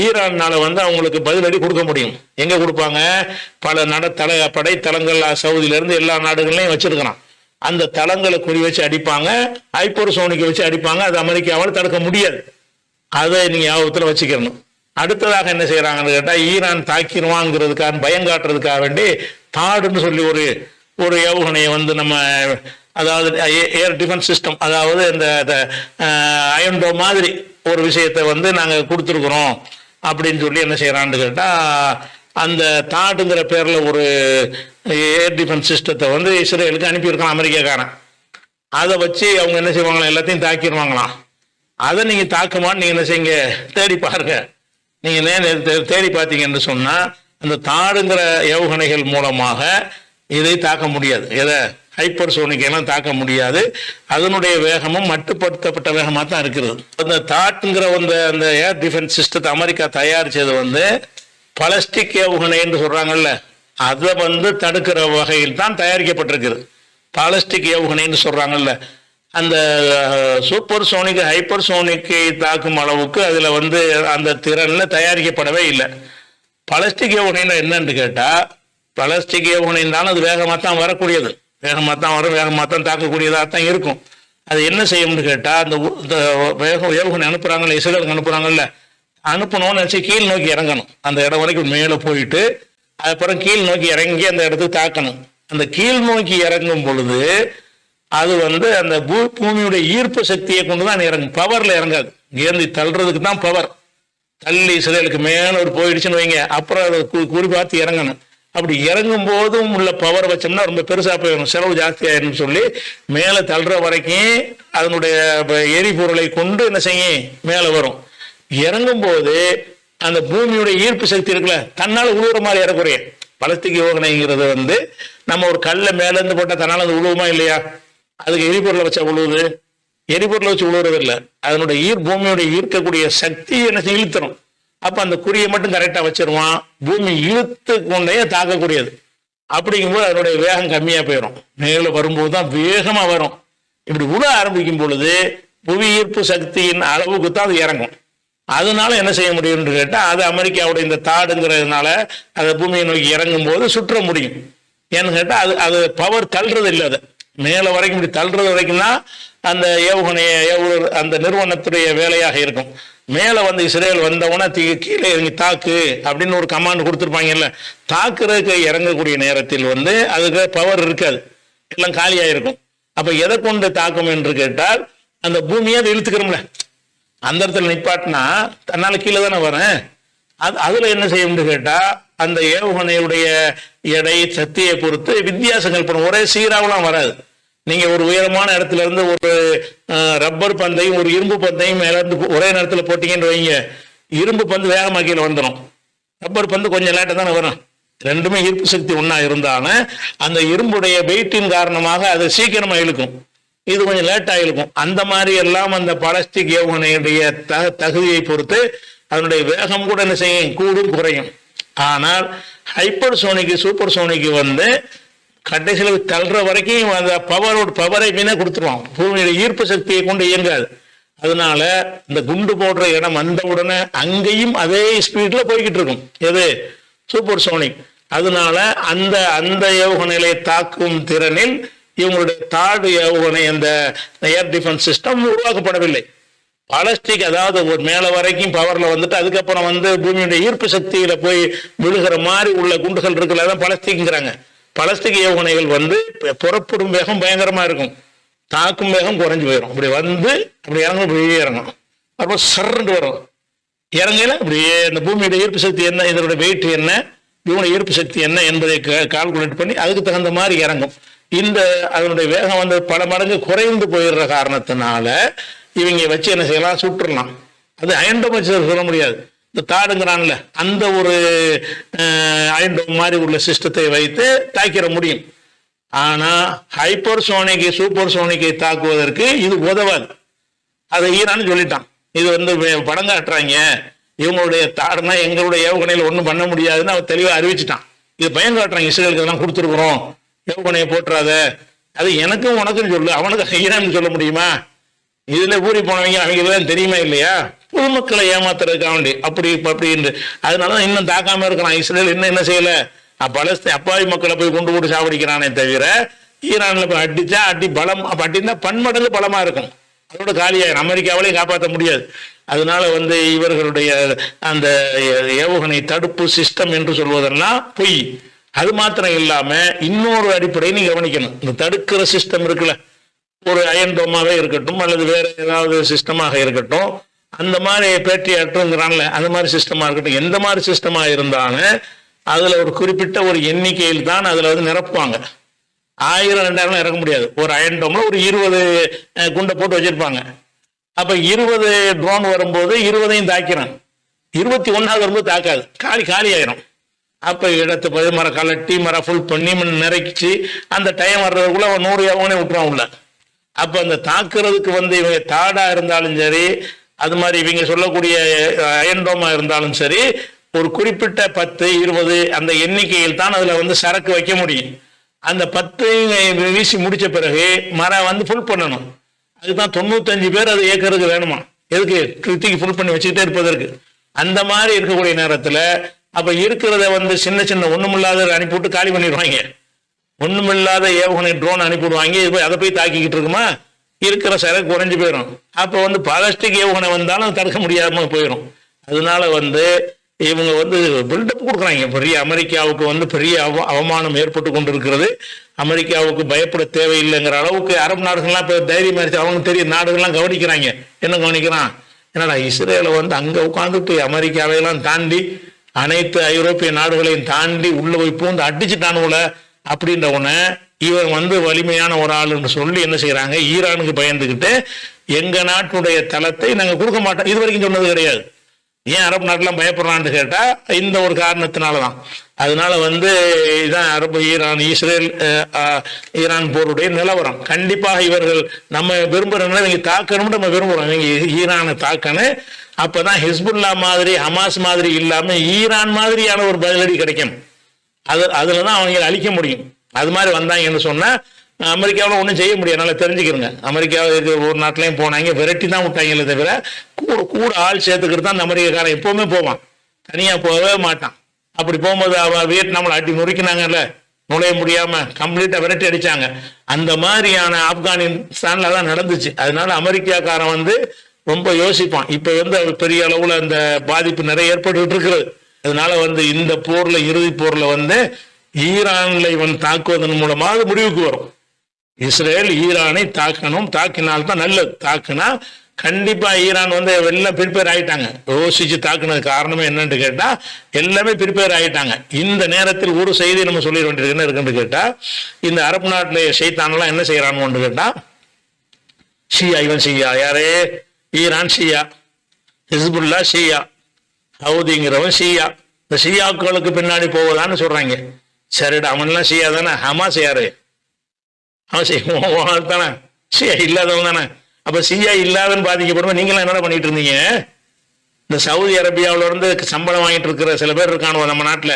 ஈரான்னால வந்து அவங்களுக்கு பதிலடி கொடுக்க முடியும். எங்க கொடுப்பாங்க? பல படை தளங்கள் சவுதியில இருந்து எல்லா நாடுகள்லையும் வச்சிருக்கிறான். அந்த தளங்களை குறி வச்சு அடிப்பாங்க, ஹைப்பர்சோனிக் வச்சு அடிப்பாங்க. அது அமெரிக்காவால் தடுக்க முடியாது. அதை நீங்க ஞாபகத்தில் வச்சுக்கணும். அடுத்ததாக என்ன செய்யறாங்கன்னு கேட்டா, ஈரான் தாக்கிடுவாங்கிறதுக்காக பயங்காட்டுறதுக்காக வேண்டி தாடுன்னு சொல்லி ஒரு ஏவுகணையை வந்து நம்ம, அதாவது ஏர் டிஃபென்ஸ் சிஸ்டம், அதாவது இந்த அயன்டோ மாதிரி ஒரு விஷயத்தை வந்து நாங்கள் கொடுத்துருக்குறோம் அப்படின்னு சொல்லி என்ன செய்யறான்னு கேட்டா, அந்த தாடுங்கிற பேர்ல ஒரு ஏர் டிஃபென்ஸ் சிஸ்டத்தை வந்து இஸ்ரேலுக்கு அனுப்பியிருக்கான் அமெரிக்காக்காரன். அதை வச்சு அவங்க என்ன செய்வாங்களாம், எல்லாத்தையும் தாக்கிடுவாங்களாம். அதை நீங்க தாக்குமான்னு நீங்க என்ன செய்யுங்க, தேடி பாருங்க. நீங்க தேடி பார்த்தீங்கன்னு சொன்னா அந்த தாடுங்கிற ஏவுகணைகள் மூலமாக இதை தாக்க முடியாது. எதை? ஹைப்பர்சோனிக் எல்லாம் தாக்க முடியாது. அதனுடைய வேகமும் மட்டுப்படுத்தப்பட்ட வேகமாக தான் இருக்கிறது. அந்த தாட்டுங்கிற அந்த ஏர் டிஃபென்ஸ் சிஸ்டத்தை அமெரிக்கா தயாரிச்சது வந்து பலஸ்டிக் ஏவுகணை என்று சொல்றாங்கல்ல, அதை வந்து தடுக்கிற வகையில் தான் தயாரிக்கப்பட்டிருக்கிறது. பாலஸ்டிக் ஏவுகணைன்னு சொல்றாங்கல்ல, அந்த சூப்பர் சோனிக் ஹைப்பர் சோனிக்கை தாக்கும் அளவுக்கு அதுல வந்து அந்த திறன்ல தயாரிக்கப்படவே இல்லை. பலஸ்டிக் ஏவுகணைன்னா என்னன்னு கேட்டா, பலஸ்டிக் ஏவுகணைனாலும் அது வேகமாக தான் வரக்கூடியது, வேகமாக தான் வரும், வேகமாக தான் தாக்கக்கூடியதாக தான் இருக்கும். அது என்ன செய்யும்னு கேட்டா, அந்த ஏவுகணை அனுப்புறாங்கல்ல, இஸ்ரேலுக்கு அனுப்புறாங்கல்ல, அனுப்பணும்னு நினைச்சு கீழ் நோக்கி இறங்கணும். அந்த இடம் வரைக்கும் மேலே போயிட்டு அதுக்கப்புறம் கீழ் நோக்கி இறங்கி அந்த இடத்துக்கு தாக்கணும். அந்த கீழ் நோக்கி இறங்கும் பொழுது அது வந்து அந்த பூமியுடைய ஈர்ப்பு சக்தியை கொண்டு தான் இறங்கும், பவர்ல இறங்காது. ஏந்தி தள்ளுறதுக்கு தான் பவர். தள்ளி இஸ்ரேலுக்கு மேல ஒரு போயிடுச்சுன்னு வைங்க, அப்புறம் அதை குறி பார்த்து இறங்கணும். அப்படி இறங்கும் போதும் உள்ள பவர் வச்சோம்னா ரொம்ப பெருசா போயிடும், செலவு ஜாஸ்தி ஆயிரும் சொல்லி மேலே தள்ளுற வரைக்கும் அதனுடைய எரிபொருளை கொண்டு என்ன செய்யும், மேலே வரும். இறங்கும் போது அந்த பூமியுடைய ஈர்ப்பு சக்தி இருக்குல்ல, தன்னால உழுவுற மாதிரி இறக்குறைய. பலஸ்டிக் யோகனைங்கிறது வந்து நம்ம ஒரு கல்ல மேல இருந்து போட்டா தன்னால அது உழுவுமா இல்லையா? அதுக்கு எரிபொருளை வச்சா உழுவுது? எரிபொருளை வச்சு உழுவுறது இல்லை. அதனுடைய பூமியுடைய ஈர்க்கக்கூடிய சக்தி என்ன இழுத்துரும். அப்ப அந்த குறியை மட்டும் கரெக்டா வச்சிருவான். பூமி இழுத்து கொண்டே தாக்கக்கூடியது. அப்படிங்கும்போது அதனுடைய வேகம் கம்மியா போயிடும். மேல வரும்போது தான் வேகமா வரும். இப்படி உழ ஆரம்பிக்கும் பொழுது புவி ஈர்ப்பு சக்தியின் அளவுக்கு தான் அது இறங்கும். அதனால என்ன செய்ய முடியும்னு கேட்டா, அது அமெரிக்காவுடைய இந்த தாடுங்கிறதுனால அதை பூமியை நோக்கி இறங்கும் போது சுற்ற முடியும். ஏன்னு கேட்டா அது பவர் தள்ளுறது இல்லை. அதை மேல வரைக்கும் இப்படி தள்ளுறது வரைக்கும் தான் அந்த ஏவுகணைய அந்த நிறுவனத்துடைய வேலையாக இருக்கும். மேல வந்து இஸ்ரேல் வந்தவொன்னே கீழே இறங்கி தாக்கு அப்படின்னு ஒரு கமாண்ட் கொடுத்துருப்பாங்கல்ல, தாக்குறதுக்கு இறங்கக்கூடிய நேரத்தில் வந்து அதுக்கு பவர் இருக்காது, எல்லாம் காலியாயிருக்கும். அப்ப எதை கொண்டு தாக்கும் என்று கேட்டால், அந்த பூமியை அதை இழுத்துக்கிறோம்ல, அந்த இடத்துல நிப்பாட்டினா தன்னால கீழே தானே வரேன். அதுல என்ன செய்யும்னு கேட்டா, அந்த ஏவுகணையுடைய எடை சக்தியை பொறுத்து வித்தியாசங்கள் பண்ணும். ஒரே சீராவெல்லாம் வராது. நீங்க ஒரு உயரமான இடத்துல இருந்து ஒரு ரப்பர் பந்தையும் ஒரு இரும்பு பந்தையும் மேல இருந்து ஒரே நேரத்தில் போட்டீங்கன்னு வைங்க, இரும்பு பந்து வேகமா கீழே வந்துடும், ரப்பர் பந்து கொஞ்சம் லேட்டா தானே வரும். ரெண்டுமே ஈர்ப்பு சக்தி ஒன்னா இருந்தாலும் அந்த இரும்புடைய வெயிட்டின் காரணமாக அது சீக்கிரமா இழுக்கும், இது கொஞ்சம் லேட்டா இழுக்கும். அந்த மாதிரி எல்லாம் அந்த பாலஸ்டிக் ஏவுகணையுடைய தகுதியை பொறுத்து அதனுடைய வேகம் கூட என்ன செய்யும், கூடும் குறையும். ஆனால் ஹைப்பர் சோனிக்கு சூப்பர் சோனிக்கு வந்து கடைசியில் தள்ளுற வரைக்கும் அந்த பவரை மீனே கொடுத்துருவான். பூமியுடைய ஈர்ப்பு சக்தியை கொண்டு இயங்காது. அதனால இந்த குண்டு போடுற இடம் வந்த உடனே அங்கேயும் அதே ஸ்பீட்ல போய்கிட்டு இருக்கும். எது? Super sonic. அதனால அந்த ஏவுகணைகளை தாக்கும் திறனில் இவங்களுடைய தாடு ஏவுகணை அந்த ஏர் டிஃபென்ஸ் சிஸ்டம் உருவாக்கப்படவில்லை. பாலஸ்டிக் அதாவது ஒரு மேல வரைக்கும் பவர்ல வந்துட்டு அதுக்கப்புறம் வந்து பூமியுடைய ஈர்ப்பு சக்தியில போய் விழுகிற மாதிரி உள்ள குண்டுகள் இருக்குல்ல, அதான் பாலஸ்டிக்ங்கிறாங்க. பாலஸ்டிக் ஏவுகணைகள் வந்து புறப்படும் வேகம் பயங்கரமா இருக்கும், தாக்கும் வேகம் குறைஞ்சு போயிடும். அப்படி வந்து அப்படி இறங்கும், இப்படி இறங்கும், அப்புறம் சர்ன்னு வரும். இறங்கையில அப்படியே இந்த பூமியோட ஈர்ப்பு சக்தி என்ன, இதோட வெயிட் என்ன, இவனோட ஈர்ப்பு சக்தி என்ன என்பதை கால்குலேட் பண்ணி அதுக்கு தகுந்த மாதிரி இறங்கும். இந்த அதனுடைய வேகம் வந்து பல மடங்கு குறைந்து போயிடுற காரணத்தினால இவங்க வச்சு என்ன செய்யலாம், சுட்டுடலாம். அது அயன்டோம் வச்சு சொல்ல முடியாது. இந்த தாடுங்கிறான்ல அந்த ஒரு அயன்டோம் மாதிரி உள்ள சிஸ்டத்தை வைத்து தாக்கிட முடியும். ஆனா ஹைப்பர்சோனிக்கை சூப்பர் சோனிக்கை தாக்குவதற்கு இது உதவாது. அதை ஈரான்னு சொல்லிட்டான். இது வந்து படம் காட்டுறாங்க, இவங்களுடைய தாடுனா எங்களுடைய ஏவுகணையில் ஒன்றும் பண்ண முடியாதுன்னு அவன் தெளிவாக அறிவிச்சிட்டான். இது பயம் காட்டுறாங்க, இஸ்ரேலுக்கு எல்லாம் கொடுத்துருக்குறோம், ஏவுகணையை போட்டுறாத. அது எனக்கும் உனக்கும் சொல்லு, அவனுக்கு ஈரான்னு சொல்ல முடியுமா? இதுல ஊறி போனவங்க அவங்களுக்கு தெரியுமா இல்லையா? பொதுமக்களை ஏமாத்துறதுக்காக வேண்டி அப்படி என்று அதனாலதான் இன்னும் தாக்காம இருக்கிறான். இஸ்ரேல் இன்னும் என்ன செய்யல, பலஸ்தீன் அப்பாவி மக்களை போய் கொண்டு போட்டு சாவடிக்கிறானே தவிர ஈரான்ல போய் அடிச்சா அடி பலம், அப்ப அடிந்தா பன்மடங்கு பலமா இருக்கும். அதோட காலியாயிரும், அமெரிக்காவிலையும் காப்பாற்ற முடியாது. அதனால வந்து இவர்களுடைய அந்த ஏவுகணை தடுப்பு சிஸ்டம் என்று சொல்வதெல்லாம் பொய். அது மாத்திரம் இல்லாம இன்னொரு அடிப்படையை நீங்க கவனிக்கணும். இந்த தடுக்கிற சிஸ்டம் இருக்குல்ல, ஒரு அயன்டோமாவே இருக்கட்டும் அல்லது வேற ஏதாவது சிஸ்டமாக இருக்கட்டும், அந்த மாதிரி பேட்ரியாட்டுங்கிறான்ல அந்த மாதிரி சிஸ்டமா இருக்கட்டும், எந்த மாதிரி சிஸ்டமா இருந்தாலும் அதுல ஒரு குறிப்பிட்ட ஒரு எண்ணிக்கையில் தான் அதுல வந்து நிரப்புவாங்க. 1000-2000 இறக்க முடியாது. ஒரு அயன்டோம்ல ஒரு 20 குண்டை போட்டு வச்சிருப்பாங்க. அப்ப 20 ட்ரோன் வரும்போது 20ஐயும் தாக்கிறான், 21 வரும்போது தாக்காது, காலி ஆயிரும். அப்ப இடத்து மரம் கலட்டி மரம் ஃபுல் பண்ணி நிறைச்சி அந்த டைம் வர்றதுக்குள்ள அவன் 100 ஏவுகணை விட்டுருவான் உள்ள. அப்ப அந்த தாக்குறதுக்கு வந்து இவங்க தாடா இருந்தாலும் சரி, அது மாதிரி இவங்க சொல்லக்கூடிய அயன்டோமா இருந்தாலும் சரி, ஒரு குறிப்பிட்ட 10-20 அந்த எண்ணிக்கையில் தான் அதுல வந்து சரக்கு வைக்க முடியும். அந்த 10 வீசி முடிச்ச பிறகு மரம் வந்து ஃபுல் பண்ணணும். அதுதான் 95 பேர் அது ஏக்கருக்கு வேணுமா, எதுக்கு கிருத்திக்கு ஃபுல் பண்ணி வச்சுக்கிட்டே இருப்பதற்கு. அந்த மாதிரி இருக்கக்கூடிய நேரத்துல அப்ப இருக்கிறத வந்து சின்ன ஒண்ணுமில்லாத அனுப்பிவிட்டு காலி பண்ணிடுவாங்க. ஒண்ணுமில்லாத ஏவுகணை ட்ரோன் அனுப்பிவிடுவாங்க, அதை போய் தாக்கிக்கிட்டு இருக்குமா, இருக்கிற சரக்கு குறைஞ்சு போயிடும். அப்ப வந்து பாலஸ்டிக் ஏவுகணை வந்தாலும் தடுக்க முடியாம போயிடும். அதனால வந்து இவங்க வந்து பில்டப் கொடுக்குறாங்க. பெரிய அமெரிக்காவுக்கு வந்து பெரிய அவமானம் ஏற்பட்டு கொண்டு இருக்கிறது. அமெரிக்காவுக்கு பயப்பட தேவையில்லைங்கிற அளவுக்கு அரபு நாடுகள்லாம் இப்போ தைரியம் ஆயிடுச்சு. அவங்க தெரிய நாடுகள்லாம் கவனிக்கிறாங்க. என்ன கவனிக்கிறான், என்னடா இஸ்ரேலை வந்து அங்க உட்காந்துட்டு அமெரிக்காவையெல்லாம் தாண்டி அனைத்து ஐரோப்பிய நாடுகளையும் தாண்டி உள்ள போய் பூந்து அடிச்சுட்டானுல அப்படின்றவன இவன் வந்து வலிமையான ஒரு ஆளுன்னு சொல்லி என்ன செய்யறாங்க, ஈரானுக்கு பயந்துகிட்டு எங்க நாட்டுடைய தளத்தை நாங்க கொடுக்க மாட்டோம் இது வரைக்கும் சொன்னது கிடையாது. ஏன் அரபு நாட்டெல்லாம் பயப்படுறான்னு கேட்டா இந்த ஒரு காரணத்தினாலதான். அதனால வந்து இதான் அரபு இஸ்ரேல் ஈரான் போருடைய நிலவரம். கண்டிப்பாக இவர்கள் நம்ம விரும்புறோம்னா இவங்க தாக்கணும்னு நம்ம விரும்புறோம், இவங்க ஈரானை தாக்கணும். அப்பதான் ஹிஸ்புல்லா மாதிரி ஹமாஸ் மாதிரி இல்லாம ஈரான் மாதிரியான ஒரு பதிலடி கிடைக்கும். அதுலதான் அவங்க அழிக்க முடியும். அது மாதிரி வந்தாங்கன்னு சொன்னா அமெரிக்காவில் ஒன்றும் செய்ய முடியாது. நல்லா தெரிஞ்சுக்கிறங்க, அமெரிக்காவுக்கு ஒரு நாட்டிலையும் போனாங்க விரட்டி தான் விட்டாங்களே தவிர கூட ஆள் சேர்த்துக்கிட்டு தான் அந்த அமெரிக்காரன் எப்பவுமே போவான், தனியா போகவே மாட்டான். அப்படி போகும்போது அவன் வியட்நாமில் அடி நொறுக்கினாங்கல்ல, நுழைய முடியாம கம்ப்ளீட்டா விரட்டி அடிச்சாங்க. அந்த மாதிரியான ஆப்கானிஸ்தான்ல தான் நடந்துச்சு. அதனால அமெரிக்காக்காரன் வந்து ரொம்ப யோசிப்பான். இப்ப வந்து பெரிய அளவுல அந்த பாதிப்பு நிறைய ஏற்பட்டு இருக்கிறது. அதனால வந்து இந்த போர்ல இறுதி போர்ல வந்து ஈரான்ல இவன் தாக்குவதன் மூலமாக முடிவுக்கு வரும். இஸ்ரேல் ஈரானை தாக்கணும், தாக்கினால்தான் நல்லது. தாக்குனா கண்டிப்பா ஈரான் வந்து எல்லாம் ப்ரிப்பேர் ஆயிட்டாங்க. யோசிச்சு தாக்குனது காரணமே என்னன்னு கேட்டா எல்லாமே ப்ரிப்பேர் ஆயிட்டாங்க. இந்த நேரத்தில் ஒரு செய்தி நம்ம சொல்லிட வேண்டியது என்ன இருக்குன்னு கேட்டா, இந்த அரபு நாட்டில ஷைத்தானெல்லாம் என்ன செய்யறான்னு கேட்டா, ஷியா, இவன் ஷியா யாரே, ஈரான் ஷியா, ஹிஸ்புல்லா ஷியா, ஹவுதிங்கிறவன் ஷியா. இந்த ஷியாக்களுக்கு பின்னாடி போவதான்னு சொல்றாங்க. சரிடா, அவன்லாம் ஷியா தானே. ஹமாஸ் யாரு, அவன் செய்வான் தானே, ஷியா இல்லாதவன் தானே. அப்ப ஷியா இல்லாதன்னு பாதிக்கப்படும். நீங்களாம் என்ன பண்ணிட்டு இருந்தீங்க, இந்த சவுதி அரேபியாவில இருந்து சம்பளம் வாங்கிட்டு இருக்கிற சில பேர் இருக்கானுவோ நம்ம நாட்டுல,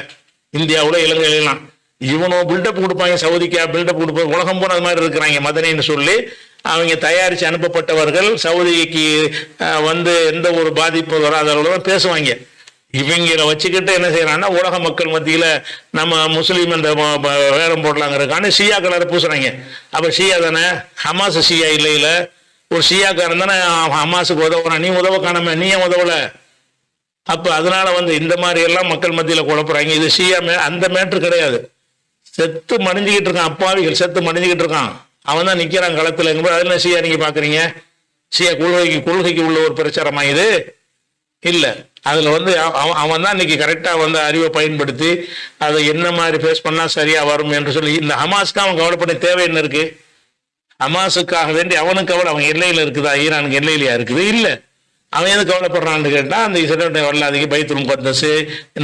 இந்தியாவுல இலங்கையிலாம், இவனும் பில்டப் கொடுப்பாங்க. சவுதிக்கா பில்டப் கொடுப்பாங்க, உலகம் போன அது மாதிரி இருக்கிறாங்க மதனின்னு சொல்லி அவங்க தயாரிச்சு அனுப்பப்பட்டவர்கள் சவுதிக்கு வந்து எந்த ஒரு பாதிப்பு வராத அளவுல பேசுவாங்க. இவங்களை வச்சுக்கிட்டு என்ன செய்யறாங்கன்னா உலக மக்கள் மத்தியில நம்ம முஸ்லீம் இந்த வேடம் போடலாங்கிறதுக்கான ஷியா கலரை பூசுறாங்க. அப்ப ஷியா தானே, ஹமாஸ் ஷியா இல்ல, ஒரு ஷியாக்காரன் தானே ஹமாஸுக்கு உதவுறான். நீ உதவ காணாம, நீ ஏன் உதவல? அப்ப அதனால வந்து இந்த மாதிரி எல்லாம் மக்கள் மத்தியில குழப்புறாங்க. இது ஷியா அந்த மேட்ரு கிடையாது. செத்து மடிஞ்சுக்கிட்டு இருக்கான், அப்பாவிகள் செத்து மடிஞ்சுக்கிட்டு இருக்கான், அவன் தான் நிக்கிறான் களத்துல. அதெல்லாம் ஷியா நீங்க பாக்குறீங்க? ஷியா கொள்கைக்கு உள்ள ஒரு பிரச்சாரமா இது இல்ல. அதில் வந்து அவன் தான் இன்னைக்கு கரெக்டாக வந்து அறிவை பயன்படுத்தி அதை என்ன மாதிரி ஃபேஸ் பண்ணால் சரியாக வரும் என்று சொல்லி இந்த ஹமாஸ்க்கு அவன் கவலைப்பட தேவை என்ன இருக்கு? ஹமாஸுக்காக வேண்டி அவனுக்கு கவலை, அவன் எல்லையில் இருக்குதா? ஈரானுக்கு எல்லையிலையா இருக்குது? இல்லை. அவன் எது கவலைப்படுறான்னு கேட்டால் அந்த இஸ்ரேலுடைய வரலாதிக்கு பைத்துல் முகத்தஸ்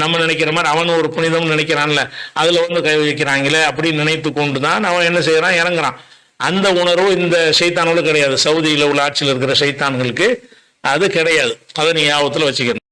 நம்ம நினைக்கிற மாதிரி அவனும் ஒரு புனிதம்னு நினைக்கிறான்ல, அதில் வந்து கை வைக்கிறாங்களே அப்படின்னு நினைத்து கொண்டு தான் அவன் என்ன செய்கிறான், இறங்குறான். அந்த உணர்வு இந்த சைத்தானோடு கிடையாது. சவுதியில் உள்ள ஆட்சியில் இருக்கிற சைத்தான்களுக்கு அது கிடையாது. அதை நீ ஞாபகத்தில் வச்சுக்கணும்.